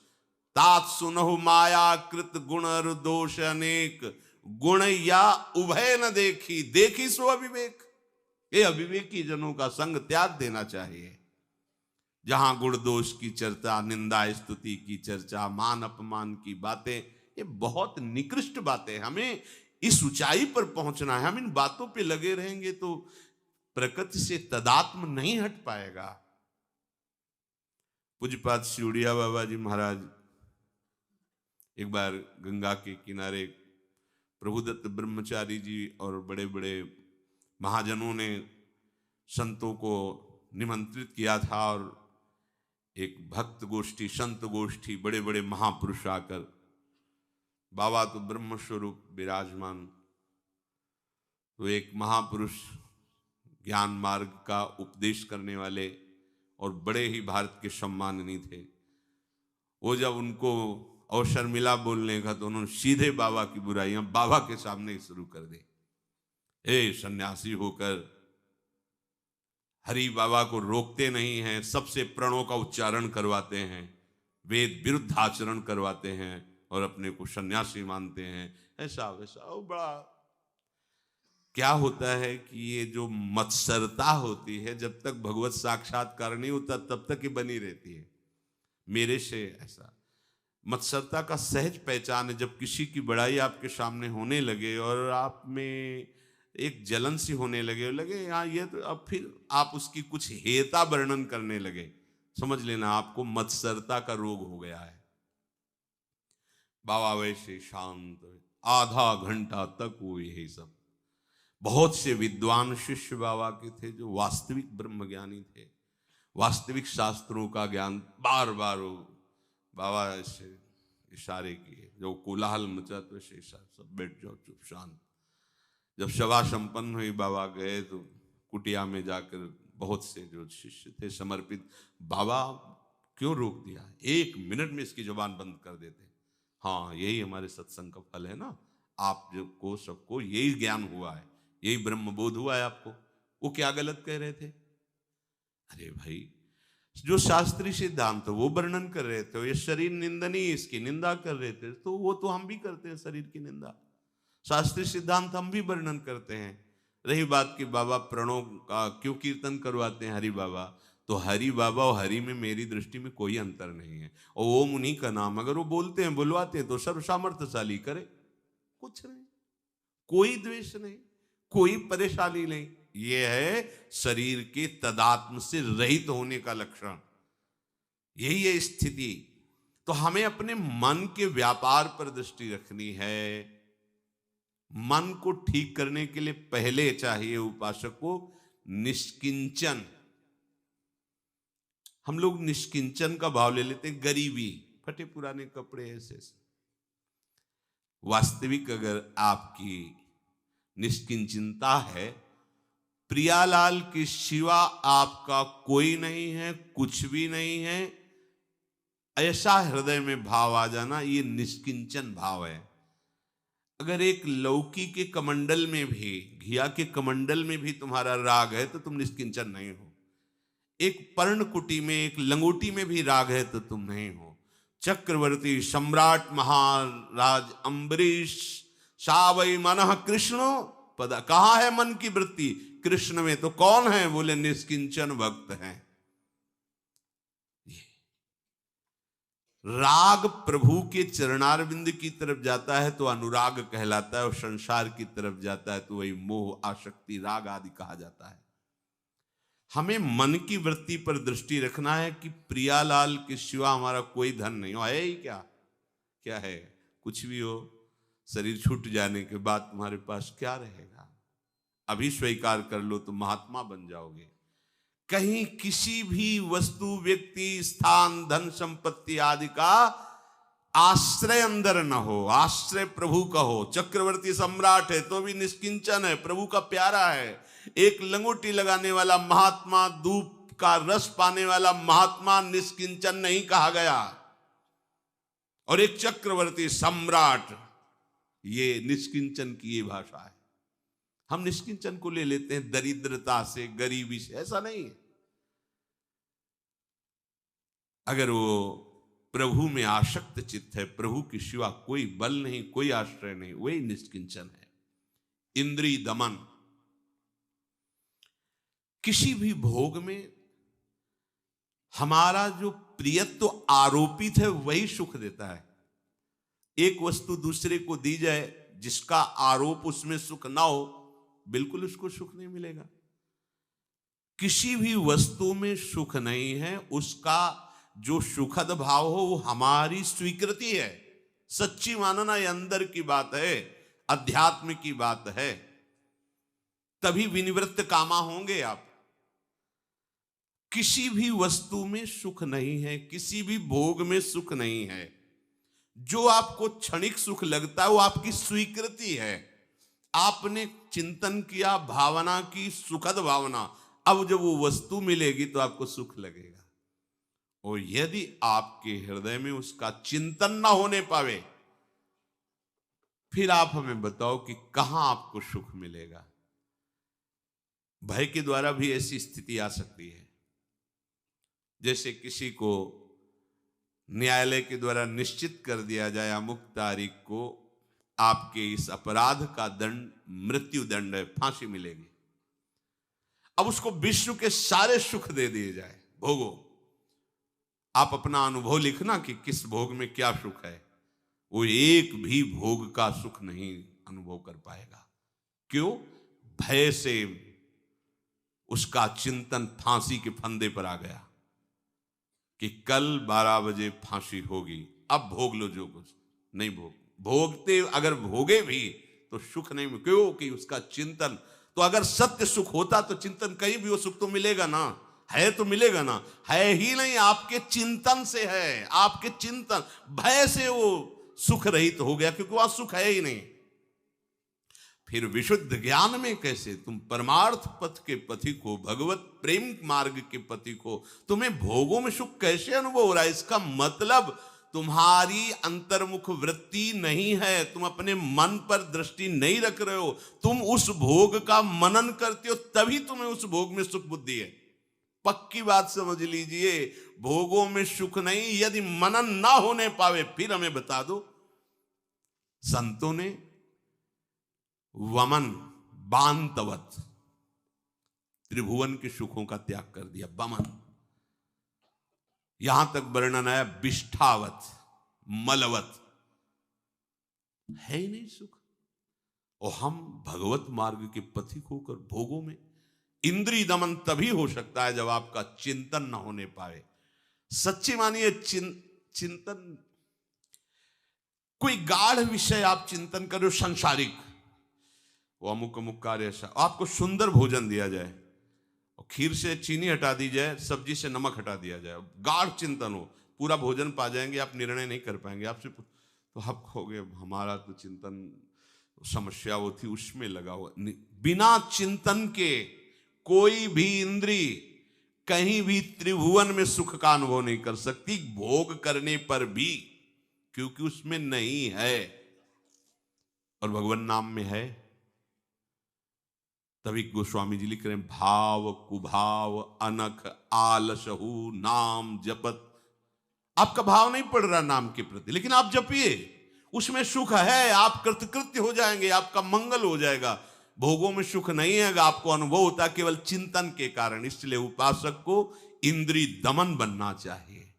तात सुनहु माया कृत गुण और दोष अनेक, गुण या उभय न देखी, देखी सो अविवेक। ये अविवेकी जनों का संग त्याग देना चाहिए। जहां गुण दोष की चर्चा, निंदा स्तुति की चर्चा, मान अपमान की बातें, ये बहुत निकृष्ट बातें। हमें इस ऊंचाई पर पहुंचना है। हम इन बातों पे लगे रहेंगे तो प्रकृति से तदात्म नहीं हट पाएगा। पूज्यपाद सिउड़िया बाबा जी महाराज एक बार गंगा के किनारे प्रभुदत्त ब्रह्मचारी जी और बड़े बड़े महाजनों ने संतों को निमंत्रित किया था, और एक भक्त गोष्ठी, संत गोष्ठी, बड़े बड़े महापुरुष आकर, बाबा तो ब्रह्म स्वरूप विराजमान, तो एक महापुरुष ज्ञान मार्ग का उपदेश करने वाले और बड़े ही भारत के सम्माननीय थे। वो जब उनको अवसर मिला बोलने का तो उन्होंने सीधे बाबा की बुराइयां बाबा के सामने ही शुरू कर दी। हे सन्यासी होकर हरि बाबा को रोकते नहीं हैं, सबसे प्रणों का उच्चारण करवाते हैं, वेद विरुद्ध आचरण करवाते हैं और अपने को सन्यासी मानते हैं, ऐसा वैसा। वो बड़ा क्या होता है कि ये जो मत्सरता होती है, जब तक भगवत साक्षात्कार नहीं होता तब तक ये बनी रहती है। मेरे से ऐसा मत्सरता का सहज पहचान है, जब किसी की बड़ाई आपके सामने होने लगे और आप में एक जलन सी होने लगे यहाँ ये तो, अब फिर आप उसकी कुछ हेयता वर्णन करने लगे, समझ लेना आपको मत्सरता का रोग हो गया है। बाबा वैसे शांत, आधा घंटा तक वो यही सब। बहुत से विद्वान शिष्य बाबा के थे जो वास्तविक ब्रह्मज्ञानी थे, वास्तविक शास्त्रों का ज्ञान। बार बार वो बाबा ऐसे इशारे किए, जो कोलाहल मचा तो ऐसे इशारा, सब बैठ जाओ चुप शांत। जब सभा संपन्न हुई, बाबा गए तो कुटिया में जाकर बहुत से जो शिष्य थे समर्पित, बाबा क्यों रोक दिया, 1 मिनट में इसकी जुबान बंद कर देते। हाँ, यही हमारे सत्संग का फल है ना, आप को सबको यही ज्ञान हुआ है, यही ब्रह्म बोध हुआ है आपको। वो क्या गलत कह रहे थे? अरे भाई, जो शास्त्रीय सिद्धांत वो वर्णन कर रहे थे, ये शरीर निंदनीय, इसकी निंदा कर रहे थे, तो वो तो हम भी करते हैं, शरीर की निंदा। शास्त्रीय सिद्धांत हम भी वर्णन करते हैं। रही बात कि बाबा प्रणों का क्यों कीर्तन करवाते हैं हरि बाबा, तो हरि बाबा और हरि में मेरी दृष्टि में कोई अंतर नहीं है। और ओम उन्हीं का नाम अगर वो बोलते हैं, बुलवाते हैं, तो सर्व सामर्थ्यशाली करे, कुछ नहीं, कोई द्वेष नहीं, कोई परेशानी नहीं। ये है शरीर के तदात्म से रहित होने का लक्षण, यही है स्थिति। तो हमें अपने मन के व्यापार पर दृष्टि रखनी है। मन को ठीक करने के लिए पहले चाहिए उपासक को निष्किंचन। हम लोग निष्किंचन का भाव ले लेते हैं, गरीबी, फटे पुराने कपड़े, ऐसे। वास्तविक अगर आपकी निष्किंचनता है, प्रियालाल के सिवा आपका कोई नहीं है, कुछ भी नहीं है, ऐसा हृदय में भाव आ जाना, ये निष्किंचन भाव है। अगर एक लौकी के कमंडल में भी, घिया के कमंडल में भी तुम्हारा राग है तो तुम निष्किंचन नहीं हो। एक पर्णकुटी में, एक लंगोटी में भी राग है तो तुम नहीं हो। चक्रवर्ती सम्राट महाराज अम्बरीश, सावई मनः कृष्णो पदा, कहां है मन की वृत्ति? कृष्ण में। तो कौन है? बोले निष्किंचन भक्त हैं। राग प्रभु के चरणारविंद की तरफ जाता है तो अनुराग कहलाता है, और संसार की तरफ जाता है तो वही मोह, आसक्ति, राग आदि कहा जाता है। हमें मन की वृत्ति पर दृष्टि रखना है कि प्रियालाल के सिवा हमारा कोई धन नहीं हो। है ही क्या? क्या है? कुछ भी हो, शरीर छूट जाने के बाद तुम्हारे पास क्या रहेगा? अभी स्वीकार कर लो तो महात्मा बन जाओगे। कहीं किसी भी वस्तु, व्यक्ति, स्थान, धन संपत्ति आदि का आश्रय अंदर न हो, आश्रय प्रभु का हो। चक्रवर्ती सम्राट है तो भी निष्किंचन है, प्रभु का प्यारा है। एक लंगोटी लगाने वाला महात्मा, धूप का रस पाने वाला महात्मा निष्किंचन नहीं कहा गया। और एक चक्रवर्ती सम्राट, ये निष्किंचन की ये भाषा है। हम निष्किंचन को ले लेते हैं दरिद्रता से, गरीबी से, ऐसा नहीं है। अगर वो प्रभु में आसक्त चित्त है, प्रभु के सिवा कोई बल नहीं, कोई आश्रय नहीं, वही निष्किंचन है। इंद्रिय दमन, किसी भी भोग में हमारा जो प्रियत्व आरोपित है वही सुख देता है। एक वस्तु दूसरे को दी जाए जिसका आरोप उसमें सुख ना हो, बिल्कुल उसको सुख नहीं मिलेगा। किसी भी वस्तु में सुख नहीं है, उसका जो सुखद भाव हो वो हमारी स्वीकृति है। सच्ची मानना ये अंदर की बात है, अध्यात्म की बात है। तभी विनिवृत्त कामा होंगे आप। किसी भी वस्तु में सुख नहीं है, किसी भी भोग में सुख नहीं है। जो आपको क्षणिक सुख लगता है वो आपकी स्वीकृति है। आपने चिंतन किया, भावना की, सुखद भावना, अब जब वो वस्तु मिलेगी तो आपको सुख लगेगा। और यदि आपके हृदय में उसका चिंतन ना होने पावे, फिर आप हमें बताओ कि कहां आपको सुख मिलेगा। भय के द्वारा भी ऐसी स्थिति आ सकती है। जैसे किसी को न्यायालय के द्वारा निश्चित कर दिया जाए अमुक तारीख को आपके इस अपराध का दंड मृत्यु दंड है, फांसी मिलेगी। अब उसको विश्व के सारे सुख दे दिए जाए, भोगो। आप अपना अनुभव लिखना कि किस भोग में क्या सुख है। वो एक भी भोग का सुख नहीं अनुभव कर पाएगा। क्यों? भय से उसका चिंतन फांसी के फंदे पर आ गया कि कल 12 बजे फांसी होगी, अब भोग लो जो कुछ। नहीं भोगते, अगर भोगे भी तो सुख नहीं। क्यों? कि उसका चिंतन। तो अगर सत्य सुख होता तो चिंतन कहीं भी वो सुख तो मिलेगा ना, है तो मिलेगा ना। है ही नहीं, आपके चिंतन से है, आपके चिंतन। भय से वो सुख रहित हो गया क्योंकि वहां सुख है ही नहीं। फिर विशुद्ध ज्ञान में कैसे तुम परमार्थ पथ के पथिक हो, भगवत प्रेम मार्ग के पथिक हो, तुम्हें भोगों में सुख कैसे अनुभव हो रहा है? इसका मतलब तुम्हारी अंतर्मुख वृत्ति नहीं है, तुम अपने मन पर दृष्टि नहीं रख रहे हो। तुम उस भोग का मनन करते हो, तभी तुम्हें उस भोग में सुख बुद्धि है। पक्की बात समझ लीजिए, भोगों में सुख नहीं। यदि मनन ना होने पावे, फिर हमें बता दो। संतों ने वमन बांतवत त्रिभुवन के सुखों का त्याग कर दिया। वमन, यहां तक वर्णन आया विष्ठावत, मलवत, है ही नहीं सुख। और हम भगवत मार्ग के पथिक होकर भोगों में। इंद्रिय दमन तभी हो सकता है जब आपका चिंतन न होने पाए। सच्ची मानिए, चिंतन, कोई गाढ़ विषय आप चिंतन करो, संसारिक, वो अमुक अमुक कार्य, आपको सुंदर भोजन दिया जाए और खीर से चीनी हटा दी जाए, सब्जी से नमक हटा दिया जाए, गाढ़ चिंतन हो, पूरा भोजन पा जाएंगे, आप निर्णय नहीं कर पाएंगे। आपसे तो आप कहोगे हमारा तो चिंतन समस्या वो थी, उसमें लगा हुआ। बिना चिंतन के कोई भी इंद्रिय कहीं भी त्रिभुवन में सुख का अनुभव नहीं कर सकती, भोग करने पर भी, क्योंकि उसमें नहीं है और भगवान नाम में है। तभी गोस्वामी जी लिख रहे हैं, भाव कुभाव अनख आलसहु नाम जपत। आपका भाव नहीं पड़ रहा नाम के प्रति, लेकिन आप जपिए, उसमें सुख है, आप कृतकृत्य हो जाएंगे, आपका मंगल हो जाएगा। भोगों में सुख नहीं है, आपको अनुभव होता केवल चिंतन के कारण। इसलिए उपासक को इंद्रिय दमन बनना चाहिए।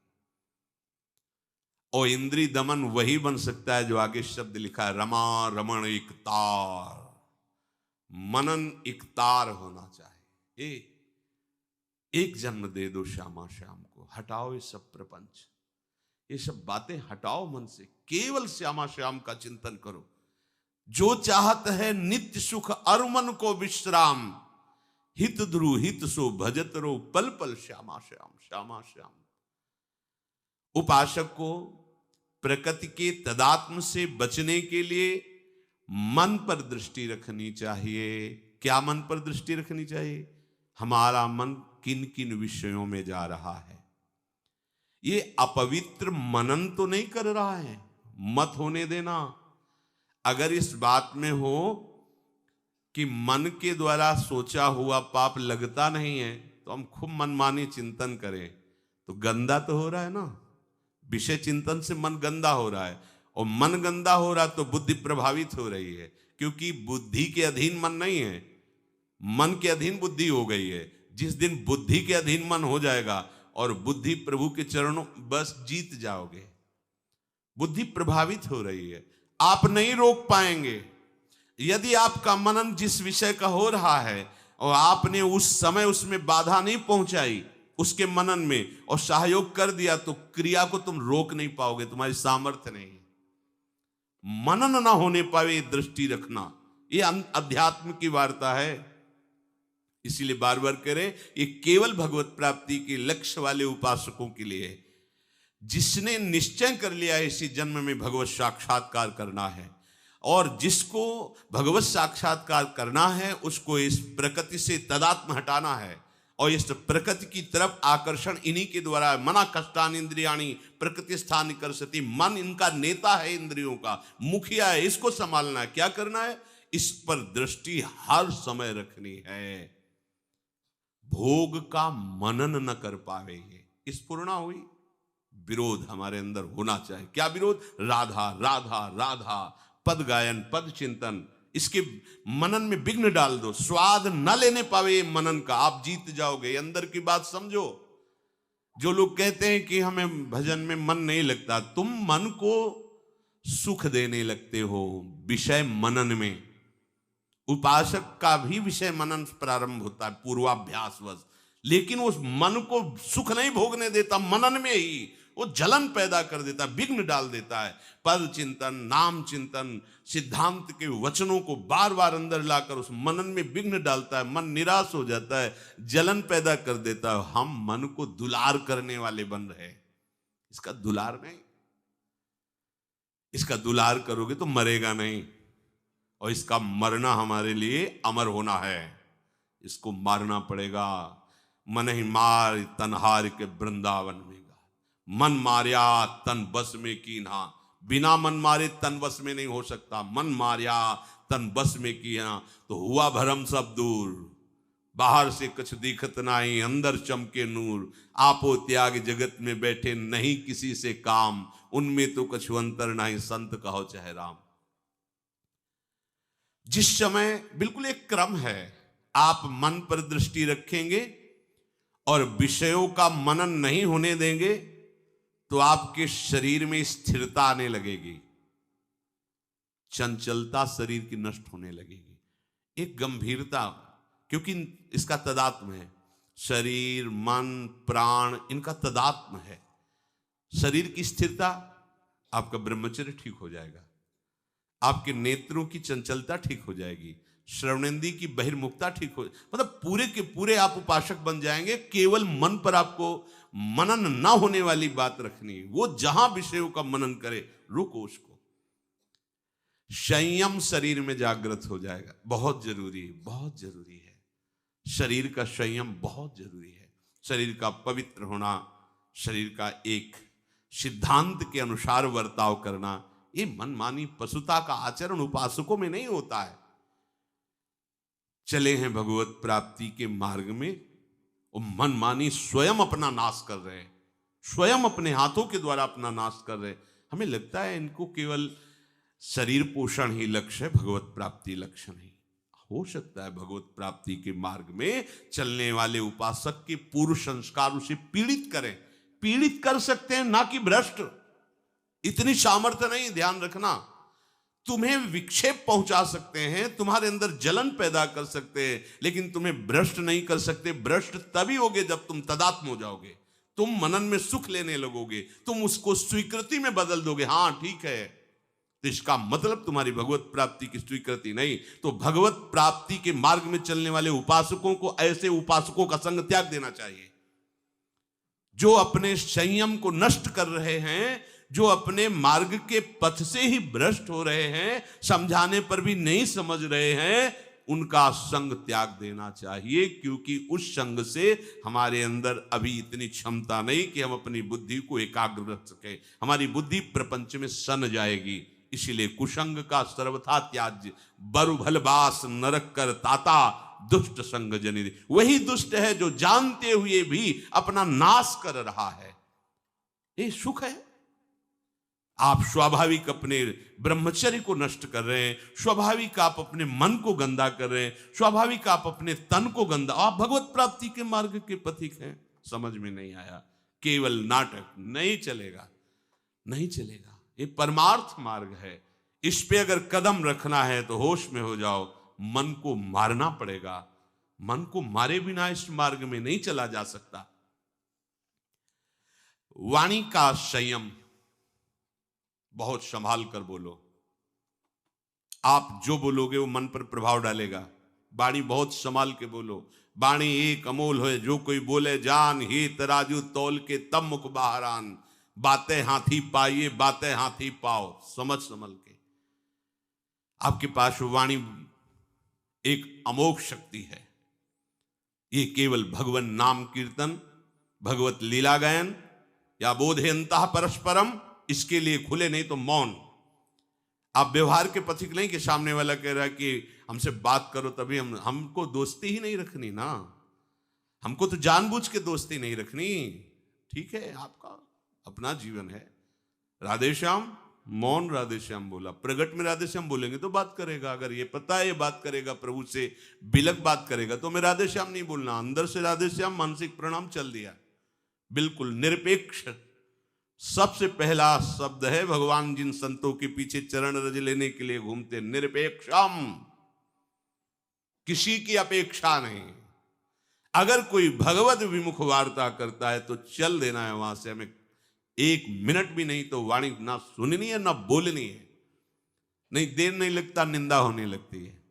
और इंद्रिय दमन वही बन सकता है जो आगे शब्द लिखा है, रमा रमण एक तार, मनन एक तार होना चाहिए। एक जन्म दे दो श्यामा श्याम को, हटाओ ये सब प्रपंच, ये सब बातें हटाओ मन से, केवल श्यामा श्याम का चिंतन करो। जो चाहत है नित्य सुख और मन को विश्राम, हित ध्रुव हित सो भजत रो पल पल श्यामा श्याम, श्यामा श्याम। उपासक को प्रकृति के तदात्म से बचने के लिए मन पर दृष्टि रखनी चाहिए। क्या मन पर दृष्टि रखनी चाहिए? हमारा मन किन किन विषयों में जा रहा है। ये अपवित्र मनन तो नहीं कर रहा है, मत होने देना। अगर इस बात में हो कि मन के द्वारा सोचा हुआ पाप लगता नहीं है तो हम खूब मनमानी चिंतन करें तो गंदा तो हो रहा है ना। विषय चिंतन से मन गंदा हो रहा है, और मन गंदा हो रहा तो बुद्धि प्रभावित हो रही है, क्योंकि बुद्धि के अधीन मन नहीं है, मन के अधीन बुद्धि हो गई है। जिस दिन बुद्धि के अधीन मन हो जाएगा और बुद्धि प्रभु के चरणों, बस जीत जाओगे। बुद्धि प्रभावित हो रही है, आप नहीं रोक पाएंगे। यदि आपका मनन जिस विषय का हो रहा है और आपने उस समय उसमें बाधा नहीं पहुंचाई उसके मनन में और सहयोग कर दिया, तो क्रिया को तुम रोक नहीं पाओगे, तुम्हारी सामर्थ्य नहीं है। मनन ना होने पावे दृष्टि रखना, ये अध्यात्म की वार्ता है। इसीलिए बार बार करें, ये केवल भगवत प्राप्ति के लक्ष्य वाले उपासकों के लिए है। जिसने निश्चय कर लिया है इसी जन्म में भगवत साक्षात्कार करना है, और जिसको भगवत साक्षात्कार करना है उसको इस प्रकृति से तदात्म हटाना है, और इस प्रकृति की तरफ आकर्षण इन्हीं के द्वारा। मना कष्टान इंद्रियाणी प्रकृति स्थान कर्षति। मन इनका नेता है, इंद्रियों का मुखिया है, इसको संभालना है। क्या करना है? इस पर दृष्टि हर समय रखनी है। भोग का मनन न कर पावेंगे, स्फुरणा हुई। विरोध हमारे अंदर होना चाहिए। क्या विरोध? राधा राधा राधा, पद गायन, पद चिंतन, इसके मनन में विघ्न डाल दो। स्वाद न लेने पावे मनन का, आप जीत जाओगे। अंदर की बात समझो। जो लोग कहते हैं कि हमें भजन में मन नहीं लगता, तुम मन को सुख देने लगते हो विषय मनन में। उपासक का भी विषय मनन प्रारंभ होता है पूर्वाभ्यासवश, लेकिन उस मन को सुख नहीं भोगने देता। मनन में ही वो जलन पैदा कर देता, विघ्न डाल देता है। पद चिंतन, नाम चिंतन, सिद्धांत के वचनों को बार बार अंदर लाकर उस मनन में विघ्न डालता है। मन निराश हो जाता है, जलन पैदा कर देता है। हम मन को दुलार करने वाले बन रहे। इसका दुलार नहीं, इसका दुलार करोगे तो मरेगा नहीं, और इसका मरना हमारे लिए अमर होना है। इसको मारना पड़ेगा। मन ही मार तनहार के वृंदावन में गा, मन मारिया तन बस में कीना। बिना मन मारे तन बस में नहीं हो सकता। मन मारिया तन बस में किया तो हुआ भरम सब दूर। बाहर से कुछ दिखत नहीं, अंदर चमके नूर। आपो त्याग जगत में बैठे, नहीं किसी से काम। उनमें तो कुछ अंतर नहीं, संत कहो चाहे राम। जिस समय बिल्कुल एक क्रम है, आप मन पर दृष्टि रखेंगे और विषयों का मनन नहीं होने देंगे तो आपके शरीर में स्थिरता आने लगेगी, चंचलता शरीर की नष्ट होने लगेगी, एक गंभीरता, क्योंकि इसका तदात्म है। शरीर, मन, प्राण, इनका तदात्म है। शरीर की स्थिरता, आपका ब्रह्मचर्य ठीक हो जाएगा, आपके नेत्रों की चंचलता ठीक हो जाएगी, श्रवणेंद्रिय की बहिर्मुखता ठीक हो, मतलब पूरे के पूरे आप उपासक बन जाएंगे। केवल मन पर आपको मनन ना होने वाली बात रखनी है। वो जहां विषयों का मनन करे, रुको उसको। संयम शरीर में जागृत हो जाएगा, बहुत जरूरी है, बहुत जरूरी है। शरीर का संयम बहुत जरूरी है। शरीर का पवित्र होना, शरीर का एक सिद्धांत के अनुसार वर्ताव करना, ये मनमानी पशुता का आचरण उपासकों में नहीं होता है। चले हैं भगवत प्राप्ति के मार्ग में, वो मनमानी स्वयं अपना नाश कर रहे हैं, स्वयं अपने हाथों के द्वारा अपना नाश कर रहे हैं। हमें लगता है इनको केवल शरीर पोषण ही लक्ष्य है, भगवत प्राप्ति लक्ष्य नहीं। हो सकता है भगवत प्राप्ति के मार्ग में चलने वाले उपासक के पूर्व संस्कार उसे पीड़ित करें, पीड़ित कर सकते हैं, ना कि भ्रष्ट। इतनी सामर्थ्य नहीं, ध्यान रखना। तुम्हें विक्षेप पहुंचा सकते हैं, तुम्हारे अंदर जलन पैदा कर सकते हैं, लेकिन तुम्हें भ्रष्ट नहीं कर सकते। भ्रष्ट तभी होगे जब तुम तदात्म हो जाओगे, तुम मनन में सुख लेने लगोगे, तुम उसको स्वीकृति में बदल दोगे। हाँ ठीक है, तो इसका मतलब तुम्हारी भगवत प्राप्ति की स्वीकृति नहीं। तो भगवत प्राप्ति के मार्ग में चलने वाले उपासकों को ऐसे उपासकों का संग त्याग देना चाहिए जो अपने संयम को नष्ट कर रहे हैं, जो अपने मार्ग के पथ से ही भ्रष्ट हो रहे हैं, समझाने पर भी नहीं समझ रहे हैं, उनका संग त्याग देना चाहिए, क्योंकि उस संग से हमारे अंदर अभी इतनी क्षमता नहीं कि हम अपनी बुद्धि को एकाग्र रख सके। हमारी बुद्धि प्रपंच में सन जाएगी। इसीलिए कुसंग का सर्वथा त्याज्य, बरु भलबास नरक कर ताता, दुष्ट संग जनित। वही दुष्ट है जो जानते हुए भी अपना नाश कर रहा है। ये सुख है? आप स्वाभाविक अपने ब्रह्मचर्य को नष्ट कर रहे हैं, स्वाभाविक आप अपने मन को गंदा कर रहे हैं, स्वाभाविक आप अपने तन को गंदा। आप भगवत प्राप्ति के मार्ग के पथिक हैं। समझ में नहीं आया? केवल नाटक नहीं चलेगा, नहीं चलेगा। ये परमार्थ मार्ग है। इस पे अगर कदम रखना है तो होश में हो जाओ। मन को मारना पड़ेगा। मन को मारे बिना इस मार्ग में नहीं चला जा सकता। वाणी का संयम, बहुत संभाल कर बोलो। आप जो बोलोगे वो मन पर प्रभाव डालेगा। वाणी बहुत संभाल के बोलो। वाणी एक अमोल है, जो कोई बोले जान ही तराजू तौल के तब मुख बाहर आन। बातें हाथी पाइए, बातें हाथी पाओ, समझ संभल के। आपके पास वाणी एक अमोघ शक्ति है। ये केवल भगवान नाम कीर्तन, भगवत लीला गायन या बोधयंतः परस्परम, इसके लिए खुले, नहीं तो मौन। आप व्यवहार के पथिक नहीं कि सामने वाला कह रहा है कि हमसे बात करो तभी हमको दोस्ती ही नहीं रखनी ना, हमको तो जानबूझ के दोस्ती नहीं रखनी। ठीक है, आपका अपना जीवन है। राधे श्याम, मौन राधे श्याम बोला। प्रगट में राधे श्याम बोलेंगे तो बात करेगा। अगर ये पता है ये बात करेगा, प्रभु से बिलक बात करेगा, तो मैं राधे श्याम नहीं बोलना। अंदर से राधे श्याम, मानसिक प्रणाम चल दिया। बिल्कुल निरपेक्ष सबसे पहला शब्द है। भगवान जिन संतों के पीछे चरण रज लेने के लिए घूमते, निरपेक्षम, किसी की अपेक्षा नहीं। अगर कोई भगवत विमुख वार्ता करता है तो चल देना है वहां से। हमें एक मिनट भी नहीं तो वाणी ना सुननी है ना बोलनी है। नहीं, देर नहीं लगता, निंदा होने लगती है।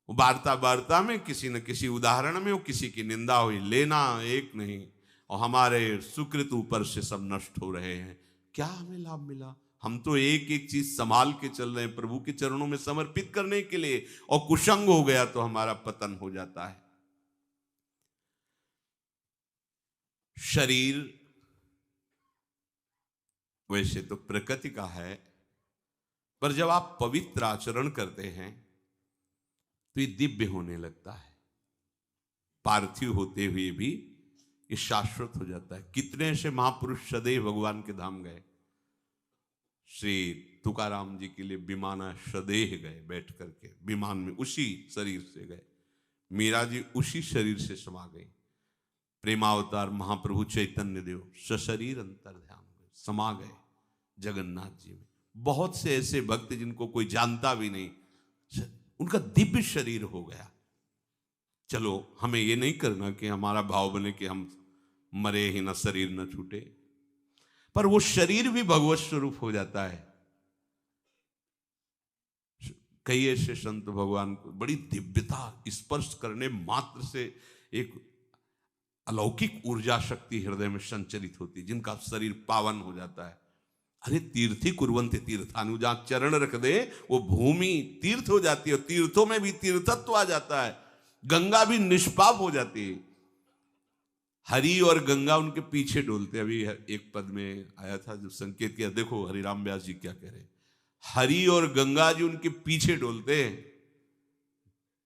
वार्ता में किसी न किसी उदाहरण में वो किसी की निंदा हुई, लेना एक नहीं। और हमारे सुकृत ऊपर से सब नष्ट हो रहे हैं। क्या हमें लाभ मिला? हम तो एक एक चीज संभाल के चल रहे हैं प्रभु के चरणों में समर्पित करने के लिए, और कुसंग हो गया तो हमारा पतन हो जाता है। शरीर वैसे तो प्रकृति का है, पर जब आप पवित्र आचरण करते हैं तो ये दिव्य होने लगता है। पार्थिव होते हुए भी ये शाश्वत हो जाता है। कितने ऐसे महापुरुष सदैव भगवान के धाम गए। श्री तुकाराम जी के लिए विमाना सदैह गए, बैठ करके विमान में उसी शरीर से गए। मीरा जी उसी शरीर से समा गई। प्रेमावतार महाप्रभु चैतन्य देव सशरीर अंतर ध्यान समा गए जगन्नाथ जी में। बहुत से ऐसे भक्त जिनको कोई जानता भी नहीं, उनका दिव्य शरीर हो गया। चलो, हमें ये नहीं करना कि हमारा भाव बने कि हम मरे ही ना, शरीर न छूटे, पर वो शरीर भी भगवत स्वरूप हो जाता है। कई ऐसे संत भगवान को बड़ी दिव्यता, स्पर्श करने मात्र से एक अलौकिक ऊर्जा शक्ति हृदय में संचरित होती, जिनका शरीर पावन हो जाता है। अरे तीर्थी कुर्वन्ते तीर्थानु, जहां चरण रख दे वो भूमि तीर्थ हो जाती है। और तीर्थों में भी तीर्थत्व आ जाता है। गंगा भी निष्पाप हो जाती है। हरि और गंगा उनके पीछे डोलते। अभी एक पद में आया था जो संकेत किया, देखो हरिराम व्यास जी क्या कह रहे। हरि और गंगा जी उनके पीछे डोलते हैं,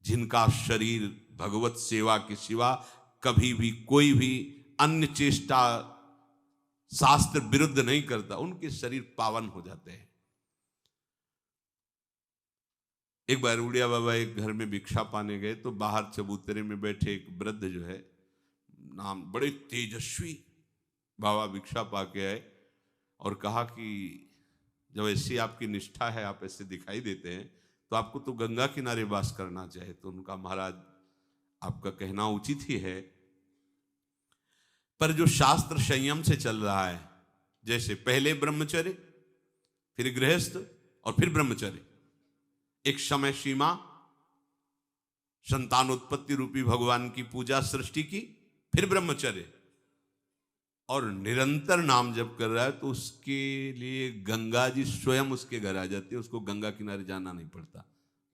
जिनका शरीर भगवत सेवा के सिवा कभी भी कोई भी अन्य चेष्टा शास्त्र विरुद्ध नहीं करता, उनके शरीर पावन हो जाते हैं। एक बार उड़िया बाबा एक घर में भिक्षा पाने गए तो बाहर चबूतरे में बैठे एक वृद्ध जो है, नाम बड़े तेजस्वी बाबा, भिक्षा पा के आए और कहा कि जब ऐसी आपकी निष्ठा है, आप ऐसे दिखाई देते हैं, तो आपको तो गंगा किनारे वास करना चाहिए। तो उनका, महाराज आपका कहना उचित ही है, पर जो शास्त्र संयम से चल रहा है, जैसे पहले ब्रह्मचर्य, फिर गृहस्थ और फिर ब्रह्मचर्य, एक समय सीमा, संतानोत्पत्ति रूपी भगवान की पूजा सृष्टि की, फिर ब्रह्मचर्य, और निरंतर नाम जप कर रहा है तो उसके लिए गंगा जी स्वयं उसके घर आ जाती है, उसको गंगा किनारे जाना नहीं पड़ता।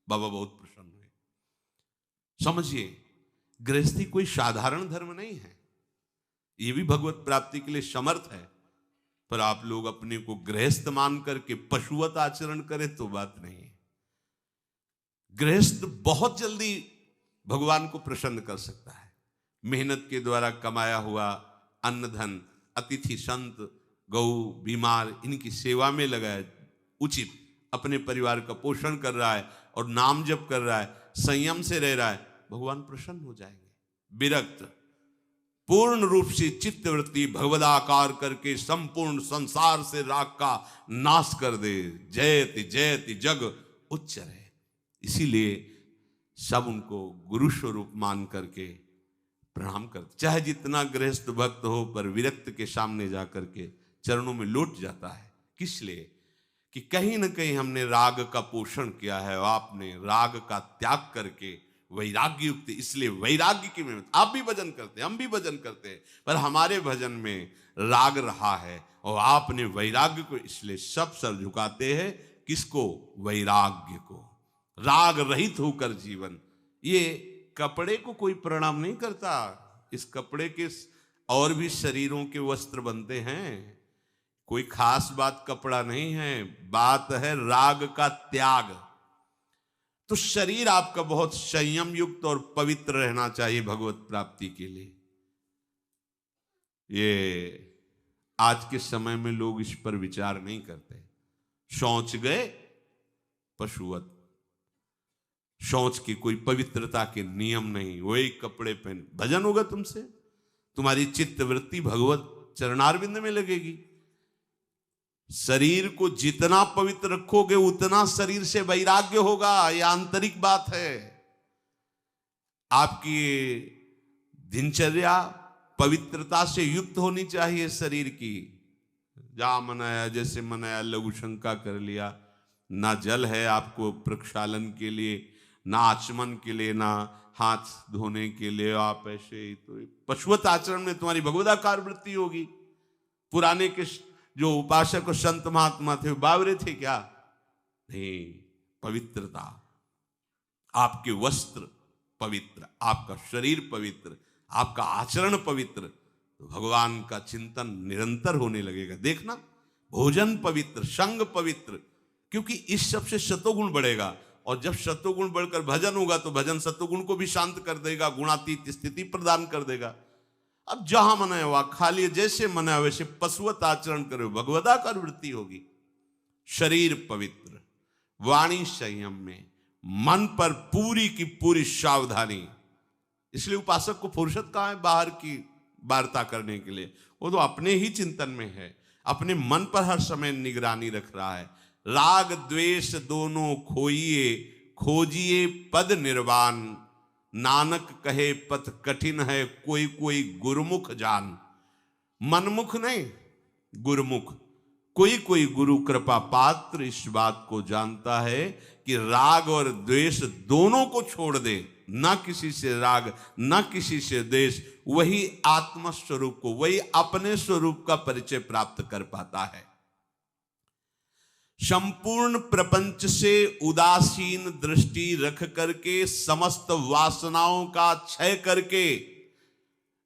बाबा बहुत प्रसन्न हुए। समझिए, गृहस्थी कोई साधारण धर्म नहीं है, ये भी भगवत प्राप्ति के लिए समर्थ है, पर आप लोग अपने को गृहस्थ मान करके पशुवत आचरण करें तो बात नहीं है। गृहस्थ बहुत जल्दी भगवान को प्रसन्न कर सकता है। मेहनत के द्वारा कमाया हुआ अन्न धन, अतिथि संत गौ बीमार इनकी सेवा में लगाया, उचित अपने परिवार का पोषण कर रहा है और नाम जप कर रहा है, संयम से रह रहा है, भगवान प्रसन्न हो जाएंगे। विरक्त पूर्ण रूप से चित्तवृत्ति भगवदाकार करके संपूर्ण संसार से राग का नाश कर दे, जयति जयति जग उच्चरे। इसीलिए सब उनको गुरु स्वरूप मान करके प्रणाम करते, चाहे जितना गृहस्थ भक्त हो, पर विरक्त के सामने जाकर के चरणों में लौट जाता है। किस लिए? कि कहीं ना कहीं हमने राग का पोषण किया है और आपने राग का त्याग करके वैराग्य युक्त, इसलिए वैराग्य की में आप भी भजन करते हैं, हम भी भजन करते हैं, पर हमारे भजन में राग रहा है और आपने वैराग्य को, इसलिए सब सर झुकाते हैं किसको? वैराग्य को। राग रहित होकर जीवन। ये कपड़े को कोई प्रणाम नहीं करता, इस कपड़े के और भी शरीरों के वस्त्र बनते हैं, कोई खास बात कपड़ा नहीं है, बात है राग का त्याग। तो शरीर आपका बहुत संयम युक्त और पवित्र रहना चाहिए भगवत प्राप्ति के लिए। ये आज के समय में लोग इस पर विचार नहीं करते। शौच गए पशुवत, शौच की कोई पवित्रता के नियम नहीं, वही कपड़े पहन भजन होगा तुमसे, तुम्हारी चित्त वृत्ति भगवत चरणारविंद में लगेगी। शरीर को जितना पवित्र रखोगे उतना शरीर से वैराग्य होगा, यह आंतरिक बात है। आपकी दिनचर्या पवित्रता से युक्त होनी चाहिए शरीर की। जा मनाया जैसे मनाया, लघु शंका कर लिया, ना जल है आपको प्रक्षालन के लिए, ना आचमन के लिए, ना हाथ धोने के लिए, आप ऐसे ही तो पशुवत आचरण में तुम्हारी भगवदाकार वृत्ति होगी। पुराने के जो उपासक और संत महात्मा थे बावरे थे क्या? नहीं, पवित्रता, आपके वस्त्र पवित्र, आपका शरीर पवित्र, आपका आचरण पवित्र, तो भगवान का चिंतन निरंतर होने लगेगा। देखना, भोजन पवित्र, संग पवित्र, क्योंकि इस सब से सतोगुण बढ़ेगा, और जब सतोगुण बढ़कर भजन होगा तो भजन सतोगुण को भी शांत कर देगा, गुणातीत स्थिति प्रदान कर देगा। अब जहां मना हुआ खा लिए, जैसे मना वैसे पशुवत आचरण करो, भगवदाकार वृत्ति होगी। शरीर पवित्र, वाणी संयम में, मन पर पूरी की पूरी सावधानी। इसलिए उपासक को फुर्सत कहां है बाहर की वार्ता करने के लिए? वो तो अपने ही चिंतन में है, अपने मन पर हर समय निगरानी रख रहा है। राग द्वेष दोनों खोइए, खोजिए पद निर्वाण, नानक कहे पथ कठिन है, कोई कोई गुरुमुख जान। मनमुख नहीं, गुरुमुख। कोई कोई गुरु कृपा पात्र इस बात को जानता है कि राग और द्वेष दोनों को छोड़ दे, ना किसी से राग ना किसी से द्वेष, वही आत्म स्वरूप को, वही अपने स्वरूप का परिचय प्राप्त कर पाता है। संपूर्ण प्रपंच से उदासीन दृष्टि रख करके, समस्त वासनाओं का क्षय करके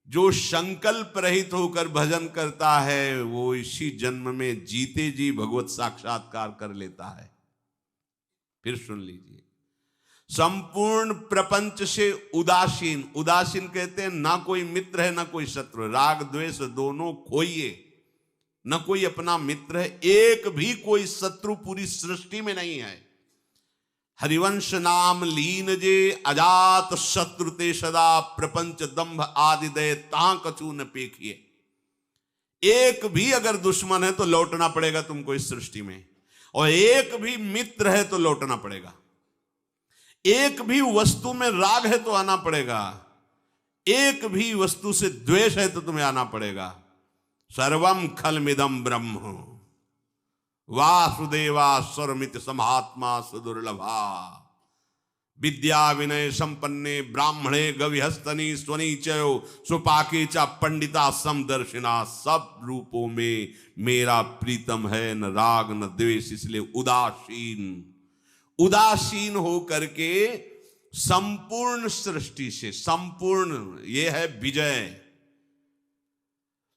जो संकल्प रहित होकर भजन करता है, वो इसी जन्म में जीते जी भगवत साक्षात्कार कर लेता है। फिर सुन लीजिए, संपूर्ण प्रपंच से उदासीन, उदासीन कहते हैं ना कोई मित्र है ना कोई शत्रु, राग द्वेष दोनों खोइए, न कोई अपना मित्र है, एक भी कोई शत्रु पूरी सृष्टि में नहीं है। हरिवंश नाम लीन जे, अजात शत्रु ते सदा, प्रपंच दंभ आदि दय ता कछु न पेखिए। एक भी अगर दुश्मन है तो लौटना पड़ेगा तुमको इस सृष्टि में, और एक भी मित्र है तो लौटना पड़ेगा। एक भी वस्तु में राग है तो आना पड़ेगा, एक भी वस्तु से द्वेष है तो तुम्हें आना पड़ेगा। सर्वम खलमिदम ब्रह्म वासुदेवा स्वरमित समात्मा सुदुर्लभा। विद्या विनय संपन्ने ब्राह्मणे गविहस्तनी स्वनी चयो सुपाके चा पंडिता समदर्शिना, सब रूपों में मेरा प्रीतम है, न राग न द्वेष, इसलिए उदासीन हो करके संपूर्ण सृष्टि से, संपूर्ण ये है विजय,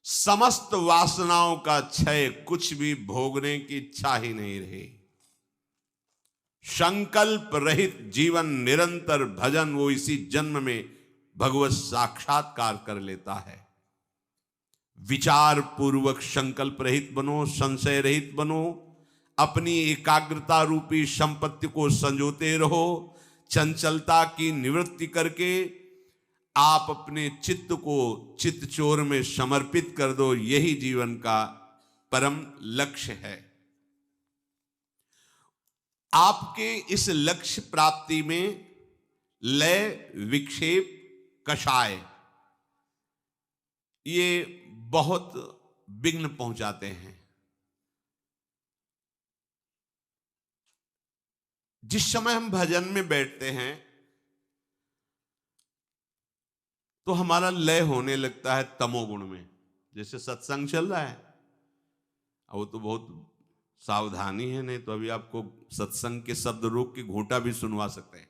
समस्त वासनाओं का क्षय, कुछ भी भोगने की इच्छा ही नहीं रही, संकल्प रहित जीवन, निरंतर भजन, वो इसी जन्म में भगवत साक्षात्कार कर लेता है। विचार पूर्वक संकल्प रहित बनो, संशय रहित बनो, अपनी एकाग्रता रूपी संपत्ति को संजोते रहो, चंचलता की निवृत्ति करके आप अपने चित्त को चित्तचोर में समर्पित कर दो, यही जीवन का परम लक्ष्य है। आपके इस लक्ष्य प्राप्ति में लय, विक्षेप, कषाय ये बहुत विघ्न पहुंचाते हैं। जिस समय हम भजन में बैठते हैं तो हमारा लय होने लगता है तमोगुण में। जैसे सत्संग चल रहा है, वो तो बहुत सावधानी है, नहीं तो अभी आपको सत्संग के शब्द रोक के घूंटा भी सुनवा सकते हैं।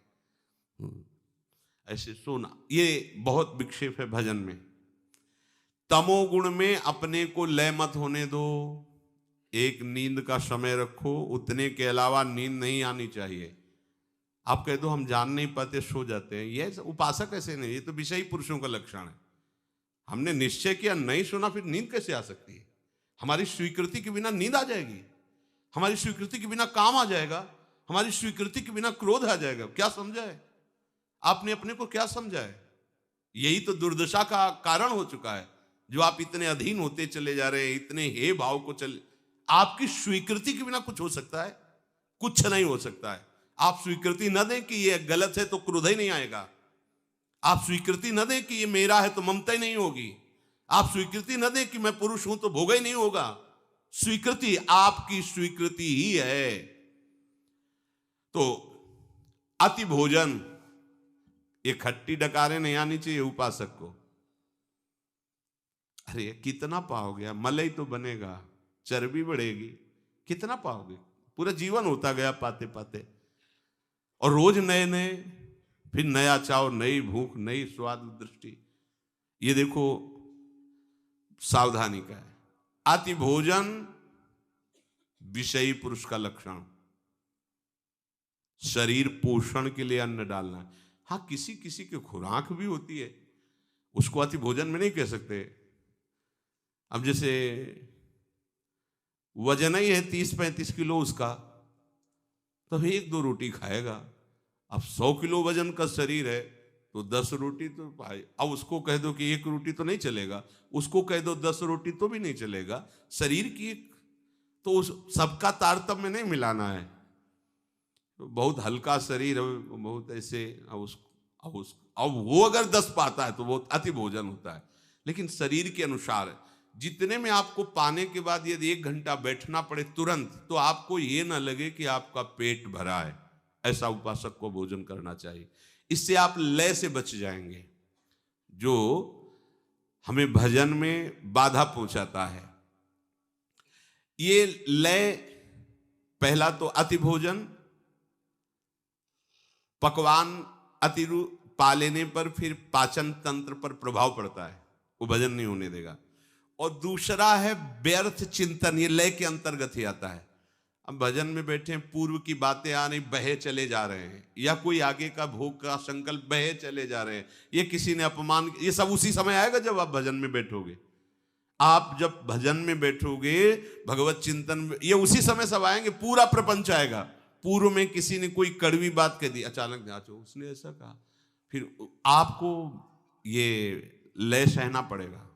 ऐसे सुना, ये बहुत विक्षेप है भजन में। तमोगुण में अपने को लय मत होने दो, एक नींद का समय रखो, उतने के अलावा नींद नहीं आनी चाहिए। आप कह दो हम जान नहीं पाते, सो जाते हैं, ये उपासक ऐसे नहीं, ये तो विषयी पुरुषों का लक्षण है। हमने निश्चय किया, नहीं सुना, फिर नींद कैसे आ सकती है? हमारी स्वीकृति के बिना नींद आ जाएगी, हमारी स्वीकृति के बिना काम आ जाएगा, हमारी स्वीकृति के बिना क्रोध आ जाएगा। क्या समझा है आपने अपने को? क्या समझा है? यही तो दुर्दशा का कारण हो चुका है, जो आप इतने अधीन होते चले जा रहे हैं, इतने हे भाव को चले। आपकी स्वीकृति के बिना कुछ हो सकता है? कुछ नहीं हो सकता है। आप स्वीकृति न दें कि ये गलत है तो क्रोध ही नहीं आएगा। आप स्वीकृति न दें कि ये मेरा है तो ममता ही नहीं होगी। आप स्वीकृति न दें कि मैं पुरुष हूं तो भोग ही नहीं होगा। स्वीकृति आपकी स्वीकृति ही है। तो अति भोजन, ये खट्टी डकारें नहीं आनी चाहिए उपासक को। अरे कितना पाओगे? मलाई तो बनेगा, चर्बी बढ़ेगी, कितना पाओगे? पूरा जीवन होता गया पाते पाते, और रोज नए नए, फिर नया चाव, नई भूख, नई स्वाद दृष्टि। ये देखो सावधानी का है। अति भोजन विषयी पुरुष का लक्षण। शरीर पोषण के लिए अन्न डालना है। हाँ, किसी किसी की खुराक भी होती है, उसको अति भोजन में नहीं कह सकते। अब जैसे वजन ही है 30-35 किलो उसका, तो 1-2 रोटी खाएगा। अब 100 किलो वजन का शरीर है तो 10 रोटी तो भाई, अब उसको कह दो कि 1 रोटी तो नहीं चलेगा, उसको कह दो 10 रोटी तो भी नहीं चलेगा। शरीर की तो उस सबका तारतम्य नहीं मिलाना है। तो बहुत हल्का शरीर, बहुत ऐसे, अब वो अगर 10 पाता है तो वो अति भोजन होता है। लेकिन शरीर के अनुसार, जितने में आपको पाने के बाद यदि 1 घंटा बैठना पड़े तुरंत, तो आपको ये ना लगे कि आपका पेट भरा है। ऐसा उपासक को भोजन करना चाहिए। इससे आप लय से बच जाएंगे, जो हमें भजन में बाधा पहुंचाता है। ये लय, पहला तो अति भोजन, पकवान अति पा लेने पर फिर पाचन तंत्र पर प्रभाव पड़ता है, वो भजन नहीं होने देगा। और दूसरा है व्यर्थ चिंतन, ये लय के अंतर्गत ही आता है। अब भजन में बैठे, पूर्व की बातें आ रही, बहे चले जा रहे हैं, या कोई आगे का भोग का संकल्प, बहे चले जा रहे हैं, ये किसी ने अपमान, ये सब उसी समय आएगा जब आप भजन में बैठोगे। आप जब भजन में बैठोगे, भगवत चिंतन, ये उसी समय सब आएंगे, पूरा प्रपंच आएगा। पूर्व में किसी ने कोई कड़वी बात कह दी, अचानक जांचो उसने ऐसा कहा, फिर आपको ये लय सहना पड़ेगा।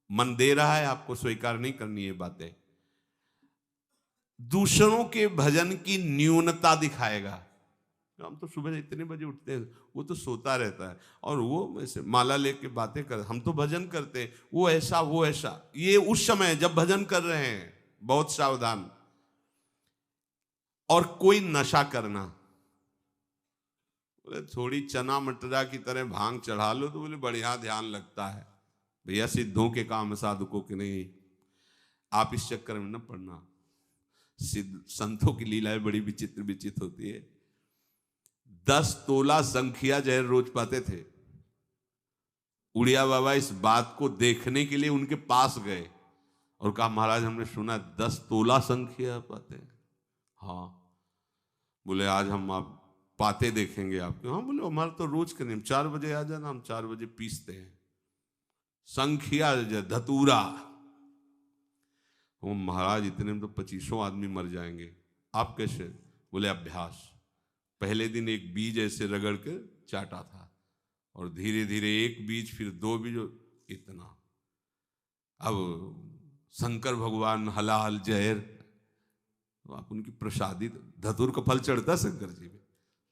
मन दे रहा है, आपको स्वीकार नहीं करनी है बातें। दूसरों के भजन की न्यूनता दिखाएगा। हम तो सुबह इतने बजे उठते हैं, वो तो सोता रहता है, और वो ऐसे माला लेके बातें कर, हम तो भजन करते हैं, वो ऐसा वो ऐसा। ये उस समय जब भजन कर रहे हैं, बहुत सावधान। और कोई नशा करना, बोले थोड़ी चना मटरा की तरह भांग चढ़ा लो तो बोले बढ़िया ध्यान लगता है। भैया सिद्धों के काम है, साधुकों के नहीं। आप इस चक्कर में न पड़ना। सिद्ध संतों की लीलाएं बड़ी विचित्र विचित्र होती है। 10 तोला संख्या जहर रोज पाते थे। उड़िया बाबा इस बात को देखने के लिए उनके पास गए और कहा महाराज हमने सुना 10 तोला संख्या पाते हैं। हाँ बोले आज हम आप पाते देखेंगे आपके। हाँ बोले हमारा तो रोज के नहीं, 4 बजे आ जाना, हम 4 बजे पीसते हैं। संख्या धतूरा। वो महाराज इतने में तो 25 आदमी मर जाएंगे। आप कैसे? बोले अभ्यास। पहले दिन एक बीज ऐसे रगड़ के चाटा था और धीरे धीरे 1 बीज, फिर 2 बीज, इतना। अब शंकर भगवान हलाल जहर, तो आप उनकी प्रसादी, धतूर का फल चढ़ता शंकर जी में,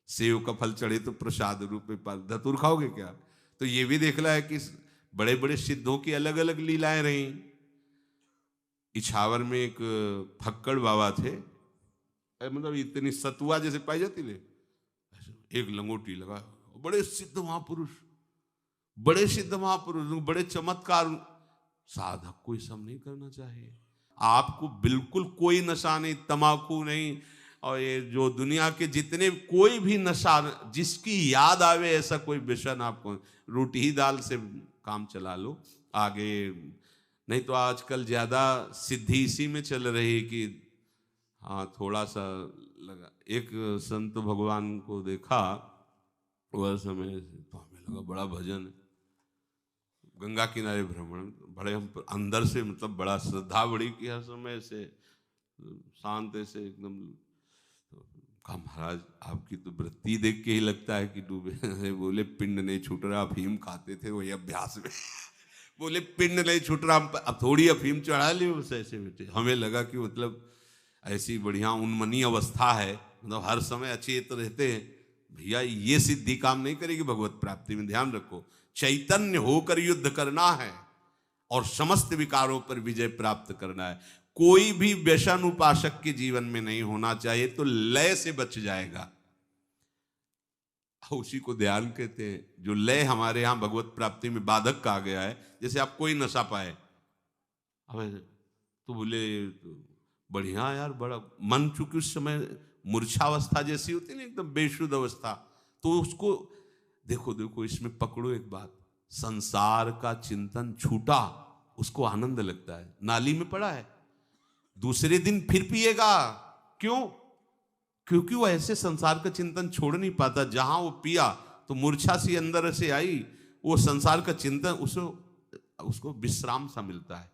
सेव का फल चढ़े तो प्रसाद रूप में धतूर खाओगे क्या? तो ये भी देखना है कि बड़े बड़े सिद्धों की अलग अलग लीलाएं रही। इछावर में एक फक्कड़ बाबा थे, मतलब इतनी सतुआ जैसे पाई जाती है, एक लंगोटी लगा, बड़े सिद्ध महापुरुष, बड़े सिद्ध महापुरुष, बड़े चमत्कार। साधक को ये सब नहीं करना चाहिए। आपको बिल्कुल कोई नशा नहीं, तमाकू नहीं, और ये जो दुनिया के जितने कोई भी नशा जिसकी याद आवे ऐसा कोई व्यसन आपको, रोटी ही दाल से काम चला लो आगे। नहीं तो आजकल ज्यादा सिद्धि इसी में चल रही कि हाँ थोड़ा सा लगा। एक संत भगवान को देखा वह समय तो हमें लगा बड़ा भजन है, गंगा किनारे भ्रमण, बड़े हम अंदर से मतलब बड़ा श्रद्धा बड़ी कि हर समय से शांत ऐसे एकदम। कहा महाराज आपकी तो वृत्ति देख के ही लगता है कि डूबे। बोले पिंड नहीं छूट रहा, अफीम खाते थे वही अभ्यास में। बोले पिंड नहीं छूट रहा, अब थोड़ी अफीम चढ़ा ली बस ऐसे बेटे। हमें लगा कि मतलब ऐसी बढ़िया उन्मनी अवस्था है, मतलब हर समय अचेत रहते हैं। भैया ये सिद्धि काम नहीं करेगी भगवत प्राप्ति में, ध्यान रखो। चैतन्य होकर युद्ध करना है और समस्त विकारों पर विजय प्राप्त करना है। कोई भी व्यसन उपासक के जीवन में नहीं होना चाहिए, तो लय से बच जाएगा। उसी को ध्यान कहते हैं, जो लय हमारे यहां भगवत प्राप्ति में बाधक कहा गया है। जैसे आप कोई नशा पाए, अब तो बोले तो बढ़िया यार, बड़ा मन, चूंकि उस समय मूर्छावस्था जैसी होती है ना, एकदम बेशुद्ध अवस्था, तो उसको देखो देखो इसमें पकड़ो एक बात, संसार का चिंतन छूटा, उसको आनंद लगता है। नाली में पड़ा है, दूसरे दिन फिर पिएगा। क्यों? क्योंकि वो ऐसे संसार का चिंतन छोड़ नहीं पाता। जहां वो पिया तो मूर्छा सी अंदर से आई, वो संसार का चिंतन उसको विश्राम सा मिलता है।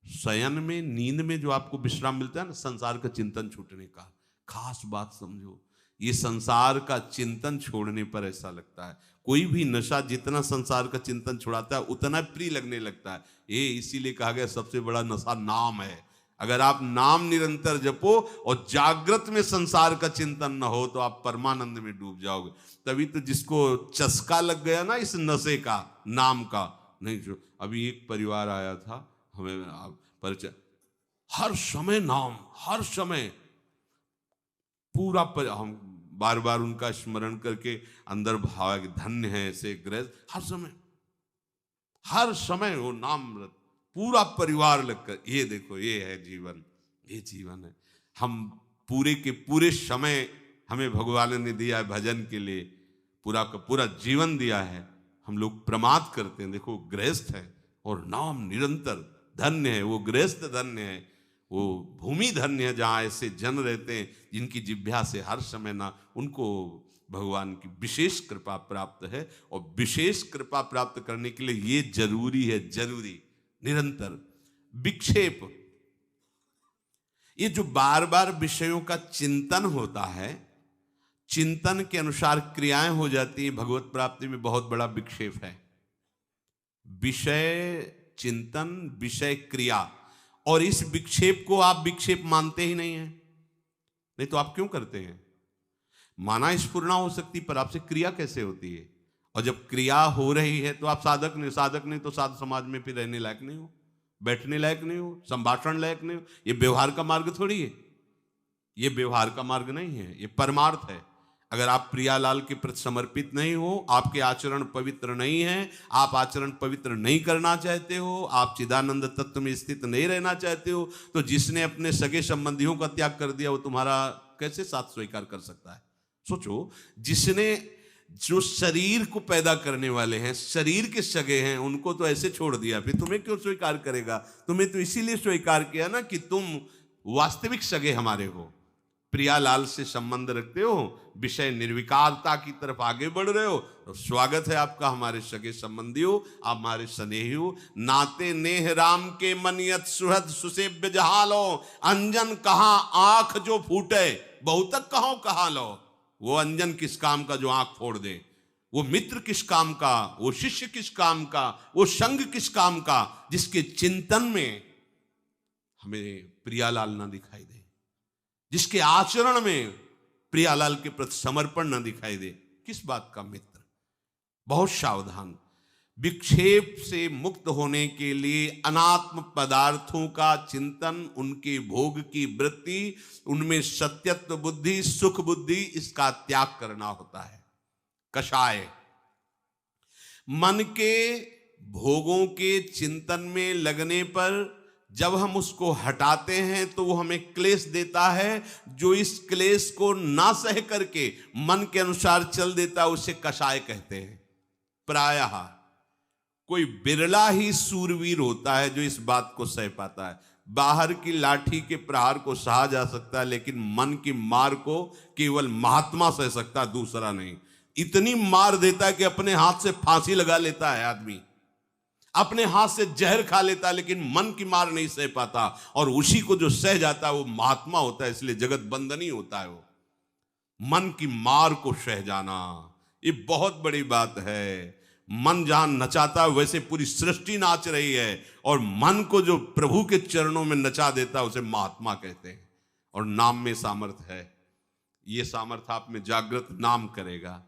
शयन में, नींद में जो आपको विश्राम मिलता है ना, संसार का चिंतन छूटने का। खास बात समझो, ये संसार का चिंतन छोड़ने पर ऐसा लगता है। कोई भी नशा जितना संसार का चिंतन छुड़ाता है उतना प्रिय लगने लगता है। ये इसीलिए कहा गया सबसे बड़ा नशा नाम है। अगर आप नाम निरंतर जपो और जागृत में संसार का चिंतन न हो तो आप परमानंद में डूब जाओगे। तभी तो जिसको चस्का लग गया ना इस नशे का, नाम का, नहीं जो अभी एक परिवार आया था हमें परिचय, हर समय नाम, हर समय पूरा हम बार बार उनका स्मरण करके अंदर भाव धन्य है ऐसे ग्रह, हर समय वो नाम, पूरा परिवार लगकर। ये देखो, ये है जीवन, ये जीवन है। हम पूरे के पूरे समय हमें भगवान ने दिया है भजन के लिए, पूरा का पूरा जीवन दिया है, हम लोग प्रमाद करते हैं। देखो गृहस्थ है और नाम निरंतर, धन्य है वो गृहस्थ, धन्य है वो भूमि, धन्य है जहाँ ऐसे जन रहते हैं जिनकी जिह्वा से हर समय ना, उनको भगवान की विशेष कृपा प्राप्त है। और विशेष कृपा प्राप्त करने के लिए ये जरूरी है, जरूरी निरंतर विक्षेप। ये जो बार बार विषयों का चिंतन होता है, चिंतन के अनुसार क्रियाएं हो जाती हैं, भगवत प्राप्ति में बहुत बड़ा विक्षेप है। विषय चिंतन, विषय क्रिया, और इस विक्षेप को आप विक्षेप मानते ही नहीं है। नहीं तो आप क्यों करते हैं? माना स्फुरना हो सकती, पर आपसे क्रिया कैसे होती है? और जब क्रिया हो रही है तो आप साधक नहीं तो साधु समाज में फिर रहने लायक नहीं हो, बैठने लायक नहीं हो, संभाषण लायक नहीं हो। ये व्यवहार का मार्ग थोड़ी है, ये व्यवहार का मार्ग नहीं है, ये परमार्थ है। अगर आप प्रियालाल के प्रति समर्पित नहीं हो, आपके आचरण पवित्र नहीं है, आप आचरण पवित्र नहीं करना चाहते हो, आप चिदानंद तत्व में स्थित नहीं रहना चाहते हो, तो जिसने अपने सगे संबंधियों का त्याग कर दिया वो तुम्हारा कैसे साथ स्वीकार कर सकता है? सोचो, जिसने जो शरीर को पैदा करने वाले हैं, शरीर के सगे हैं, उनको तो ऐसे छोड़ दिया, फिर तुम्हें क्यों स्वीकार करेगा? तुम्हें तो इसीलिए स्वीकार किया ना कि तुम वास्तविक सगे हमारे हो, प्रियालाल से संबंध रखते हो, विषय निर्विकारता की तरफ आगे बढ़ रहे हो, तो स्वागत है आपका हमारे सगे संबंधी हो, आप हमारे स्नेही हो। नाते नेह राम के मनियत सुहद सुसेव्य जहालो, अंजन कहाँ आंख जो फूटे, बहुतक कहो कहा लो। वो अंजन किस काम का जो आंख फोड़ दे, वो मित्र किस काम का, वो शिष्य किस काम का, वो संग किस काम का, जिसके चिंतन में हमें प्रियालाल ना दिखाई दे, जिसके आचरण में प्रियालाल के प्रति समर्पण ना दिखाई दे, किस बात का मित्र? बहुत सावधान। विक्षेप से मुक्त होने के लिए अनात्म पदार्थों का चिंतन, उनके भोग की वृत्ति, उनमें सत्यत्व बुद्धि, सुख बुद्धि, इसका त्याग करना होता है। कषाय, मन के भोगों के चिंतन में लगने पर जब हम उसको हटाते हैं तो वो हमें क्लेश देता है, जो इस क्लेश को ना सह करके मन के अनुसार चल देता है उसे कषाय कहते हैं। प्रायः कोई बिरला ही सूरवीर होता है जो इस बात को सह पाता है। बाहर की लाठी के प्रहार को सहा जा सकता है, लेकिन मन की मार को केवल महात्मा सह सकता है, दूसरा नहीं। इतनी मार देता है कि अपने हाथ से फांसी लगा लेता है आदमी, अपने हाथ से जहर खा लेता है, लेकिन मन की मार नहीं सह पाता, और उसी को जो सह जाता है वो महात्मा होता है, इसलिए जगत बंदनी होता है वो। मन की मार को सह जाना ये बहुत बड़ी बात है। मन जहां नचाता है वैसे पूरी सृष्टि नाच रही है, और मन को जो प्रभु के चरणों में नचा देता है उसे महात्मा कहते हैं। और नाम में सामर्थ्य है, ये सामर्थ्य आप में जागृत नाम करेगा।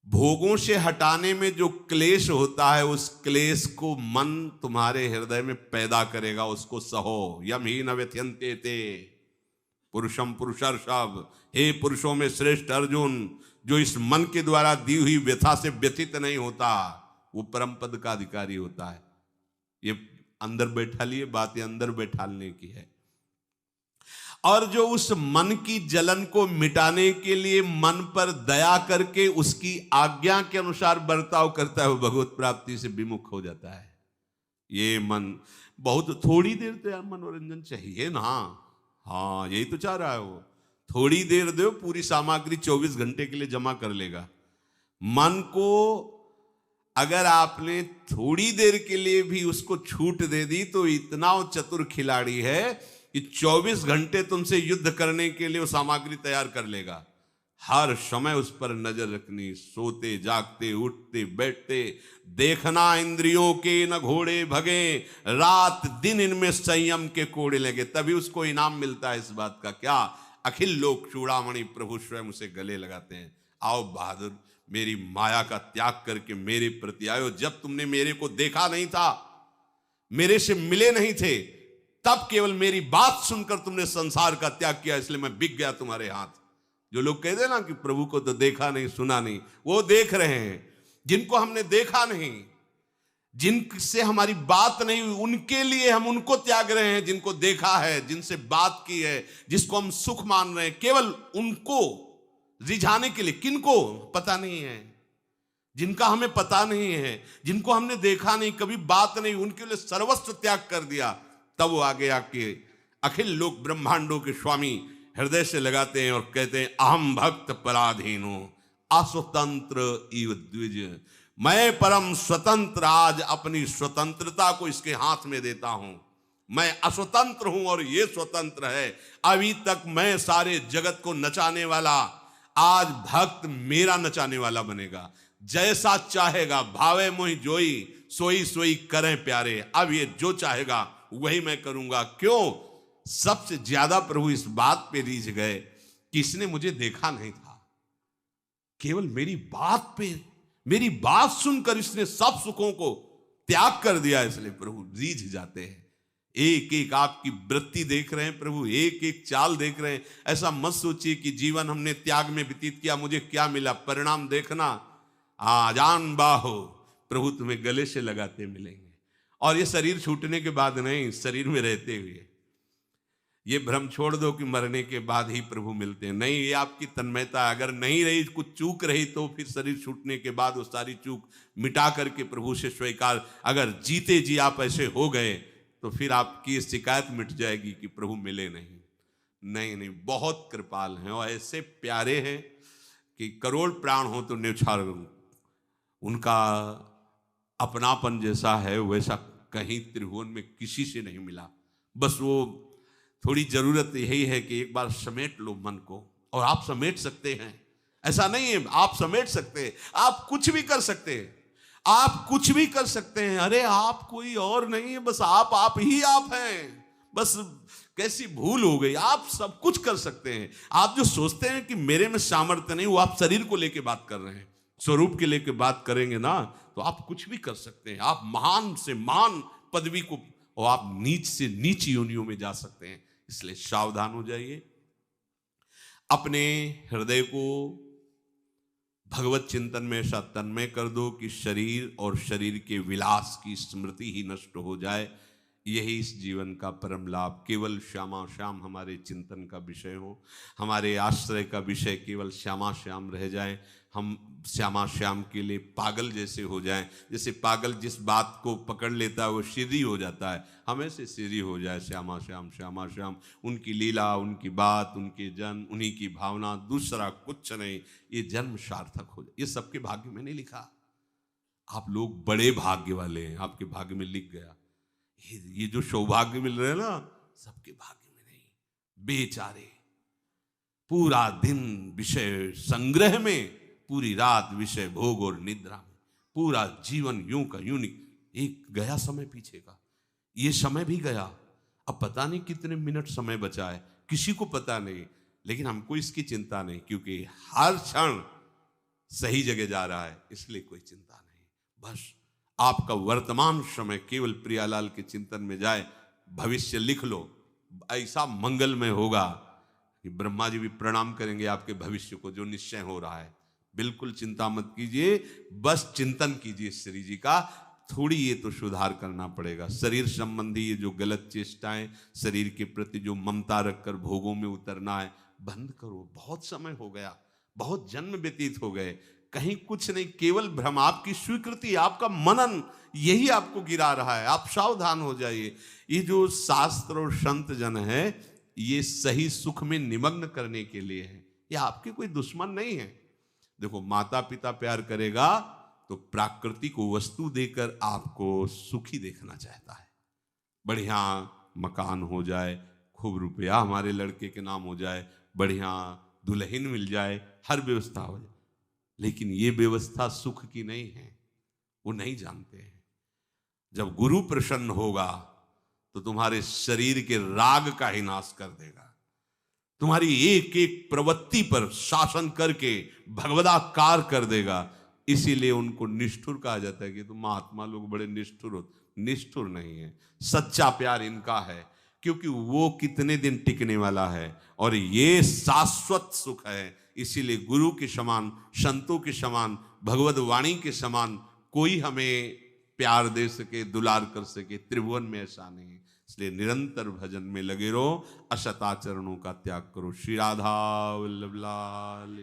भोगों से हटाने में जो क्लेश होता है, उस क्लेश को मन तुम्हारे हृदय में पैदा करेगा, उसको सहो। यम ही न व्यथयन्ते ते पुरुषम पुरुषर्षभ, हे पुरुषों में श्रेष्ठ अर्जुन, जो इस मन के द्वारा दी हुई व्यथा से व्यथित नहीं होता, वो परम पद का अधिकारी होता है। ये अंदर बैठा लिए बात, ये अंदर बैठालने की है। और जो उस मन की जलन को मिटाने के लिए मन पर दया करके उसकी आज्ञा के अनुसार बर्ताव करता है, वो भगवत प्राप्ति से विमुख हो जाता है। ये मन बहुत थोड़ी देर तो यार मनोरंजन चाहिए ना, हाँ यही तो चाह रहा है वो, थोड़ी देर दो, पूरी सामग्री 24 घंटे के लिए जमा कर लेगा। मन को अगर आपने थोड़ी देर के लिए भी उसको छूट दे दी तो इतना वो चतुर खिलाड़ी है कि 24 घंटे तुमसे युद्ध करने के लिए वो सामग्री तैयार कर लेगा। हर समय उस पर नजर रखनी, सोते जागते उठते बैठते, देखना इंद्रियों के न घोड़े भगे, रात दिन इनमें संयम के कोड़े लगे, तभी उसको इनाम मिलता है। इस बात का क्या, अखिल लोक चूड़ामणि प्रभु स्वयं उसे गले लगाते हैं। आओ बहादुर, मेरी माया का त्याग करके मेरे प्रति आयो। जब तुमने मेरे को देखा नहीं था, मेरे से मिले नहीं थे, तब केवल मेरी बात सुनकर तुमने संसार का त्याग किया, इसलिए मैं बिक गया तुम्हारे हाथ। जो लोग कहते हैं ना कि प्रभु को तो देखा नहीं सुना नहीं, वो देख रहे हैं। जिनको हमने देखा नहीं, जिनसे हमारी बात नहीं हुई, उनके लिए हम उनको त्याग रहे हैं। जिनको देखा है, जिनसे बात की है, जिसको हम सुख मान रहे हैं, केवल उनको रिझाने के लिए। किनको पता नहीं है, जिनका हमें पता नहीं है, जिनको हमने देखा नहीं, कभी बात नहीं, उनके लिए सर्वस्व त्याग कर दिया। तब वो आगे आके अखिल लोक ब्रह्मांडों के स्वामी हृदय से लगाते हैं और कहते हैं, अहम भक्त पराधीनो अस्वतंत्र इव द्विज, मैं परम स्वतंत्र आज अपनी स्वतंत्रता को इसके हाथ में देता हूं। मैं अस्वतंत्र हूं और ये स्वतंत्र है। अभी तक मैं सारे जगत को नचाने वाला, आज भक्त मेरा नचाने वाला बनेगा। जैसा चाहेगा भावे मोहि जोई, सोई सोई करें प्यारे। अब ये जो चाहेगा वही मैं करूंगा। क्यों? सबसे ज्यादा प्रभु इस बात पे रीझ गए कि इसने मुझे देखा नहीं था, केवल मेरी बात पे, मेरी बात सुनकर इसने सब सुखों को त्याग कर दिया, इसलिए प्रभु रीझ जाते हैं। एक एक आपकी वृत्ति देख रहे हैं प्रभु, एक एक चाल देख रहे हैं। ऐसा मत सोचिए कि जीवन हमने त्याग में व्यतीत किया, मुझे क्या मिला, परिणाम देखना। आजान बाहो, प्रभु तुम्हें गले से लगाते मिलेंगे। और ये शरीर छूटने के बाद नहीं, शरीर में रहते हुए। ये भ्रम छोड़ दो कि मरने के बाद ही प्रभु मिलते हैं, नहीं, ये आपकी तन्मयता। अगर नहीं रही, कुछ चूक रही, तो फिर शरीर छूटने के बाद वो सारी चूक मिटा करके प्रभु से स्वीकार, अगर जीते जी आप ऐसे हो गए तो फिर आपकी शिकायत मिट जाएगी कि प्रभु मिले नहीं। नहीं नहीं, बहुत कृपाल हैं और ऐसे प्यारे हैं कि करोड़ प्राण हो तो न्यौछावर, उनका अपनापन जैसा है वैसा कहीं त्रिभुवन में किसी से नहीं मिला। बस वो थोड़ी जरूरत यही है कि एक बार समेट लो मन को, और आप समेट सकते हैं। ऐसा नहीं है, आप समेट सकते हैं, आप कुछ भी कर सकते हैं, आप कुछ भी कर सकते हैं। अरे आप कोई और नहीं है, बस आप ही आप हैं। बस कैसी भूल हो गई, आप सब कुछ कर सकते हैं। आप जो सोचते हैं कि मेरे में सामर्थ्य नहीं, वो आप शरीर को लेके बात कर रहे हैं। स्वरूप के लेके बात करेंगे ना तो आप कुछ भी कर सकते हैं। आप महान से महान पदवी को, और आप नीच से नीच योनियों में जा सकते हैं। इसलिए सावधान हो जाइए, अपने हृदय को भगवत चिंतन में ऐसा तन्मय कर दो कि शरीर और शरीर के विलास की स्मृति ही नष्ट हो जाए। यही इस जीवन का परम लाभ। केवल श्यामा श्याम हमारे चिंतन का विषय हो, हमारे आश्रय का विषय केवल श्यामा श्याम रह जाए। हम श्यामा श्याम के लिए पागल जैसे हो जाएं। जैसे पागल जिस बात को पकड़ लेता है वो सीधी हो जाता है, हम ऐसे सीधी हो जाए। श्यामा श्याम श्यामा श्याम, उनकी लीला, उनकी बात, उनके जन्म, उन्हीं की भावना, दूसरा कुछ नहीं। ये जन्म सार्थक हो जाए। ये सबके भाग्य में नहीं लिखा। आप लोग बड़े भाग्य वाले हैं, आपके भाग्य में लिख गया। ये जो सौभाग्य मिल रहे हैं ना, सबके भाग्य में नहीं। बेचारे पूरा दिन विषय संग्रह में, पूरी रात विषय भोग और निद्रा में, पूरा जीवन यूं का यूं एक गया समय पीछे का। ये समय भी गया, अब पता नहीं कितने मिनट समय बचा है, किसी को पता नहीं। लेकिन हमको इसकी चिंता नहीं, क्योंकि हर क्षण सही जगह जा रहा है, इसलिए कोई चिंता नहीं। बस आपका वर्तमान समय केवल प्रियालाल के चिंतन में जाए। भविष्य लिख लो, ऐसा मंगलमय होगा कि ब्रह्मा जी भी प्रणाम करेंगे आपके भविष्य को, जो निश्चय हो रहा है। बिल्कुल चिंता मत कीजिए, बस चिंतन कीजिए श्री जी का। थोड़ी ये तो सुधार करना पड़ेगा। शरीर संबंधी ये जो गलत चेष्टाएं, शरीर के प्रति जो ममता रखकर भोगों में उतरना है, बंद करो। बहुत समय हो गया, बहुत जन्म व्यतीत हो गए, कहीं कुछ नहीं, केवल भ्रम। आपकी स्वीकृति, आपका मनन, यही आपको गिरा रहा है। आप सावधान हो जाइए। ये जो शास्त्र और संत जन है, ये सही सुख में निमग्न करने के लिए है, ये आपके कोई दुश्मन नहीं है। देखो, माता पिता प्यार करेगा तो प्राकृतिक वस्तु देकर आपको सुखी देखना चाहता है। बढ़िया मकान हो जाए, खूब रुपया हमारे लड़के के नाम हो जाए, बढ़िया दुल्हन मिल जाए, हर व्यवस्था हो जाए। लेकिन ये व्यवस्था सुख की नहीं है, वो नहीं जानते हैं। जब गुरु प्रसन्न होगा तो तुम्हारे शरीर के राग का ही नाश कर देगा। तुम्हारी एक एक प्रवृत्ति पर शासन करके भगवदाकार कर देगा। इसीलिए उनको निष्ठुर कहा जाता है कि तुम महात्मा लोग बड़े निष्ठुर हो। निष्ठुर नहीं है, सच्चा प्यार इनका है, क्योंकि वो कितने दिन टिकने वाला है और ये शाश्वत सुख है। इसीलिए गुरु के समान, संतों के समान, भगवत वाणी के समान कोई हमें प्यार दे सके, दुलार कर सके, त्रिभुवन में ऐसा नहीं। इसलिए निरंतर भजन में लगे रहो, असदाचरणों का त्याग करो। श्री राधा वल्लभ लाल।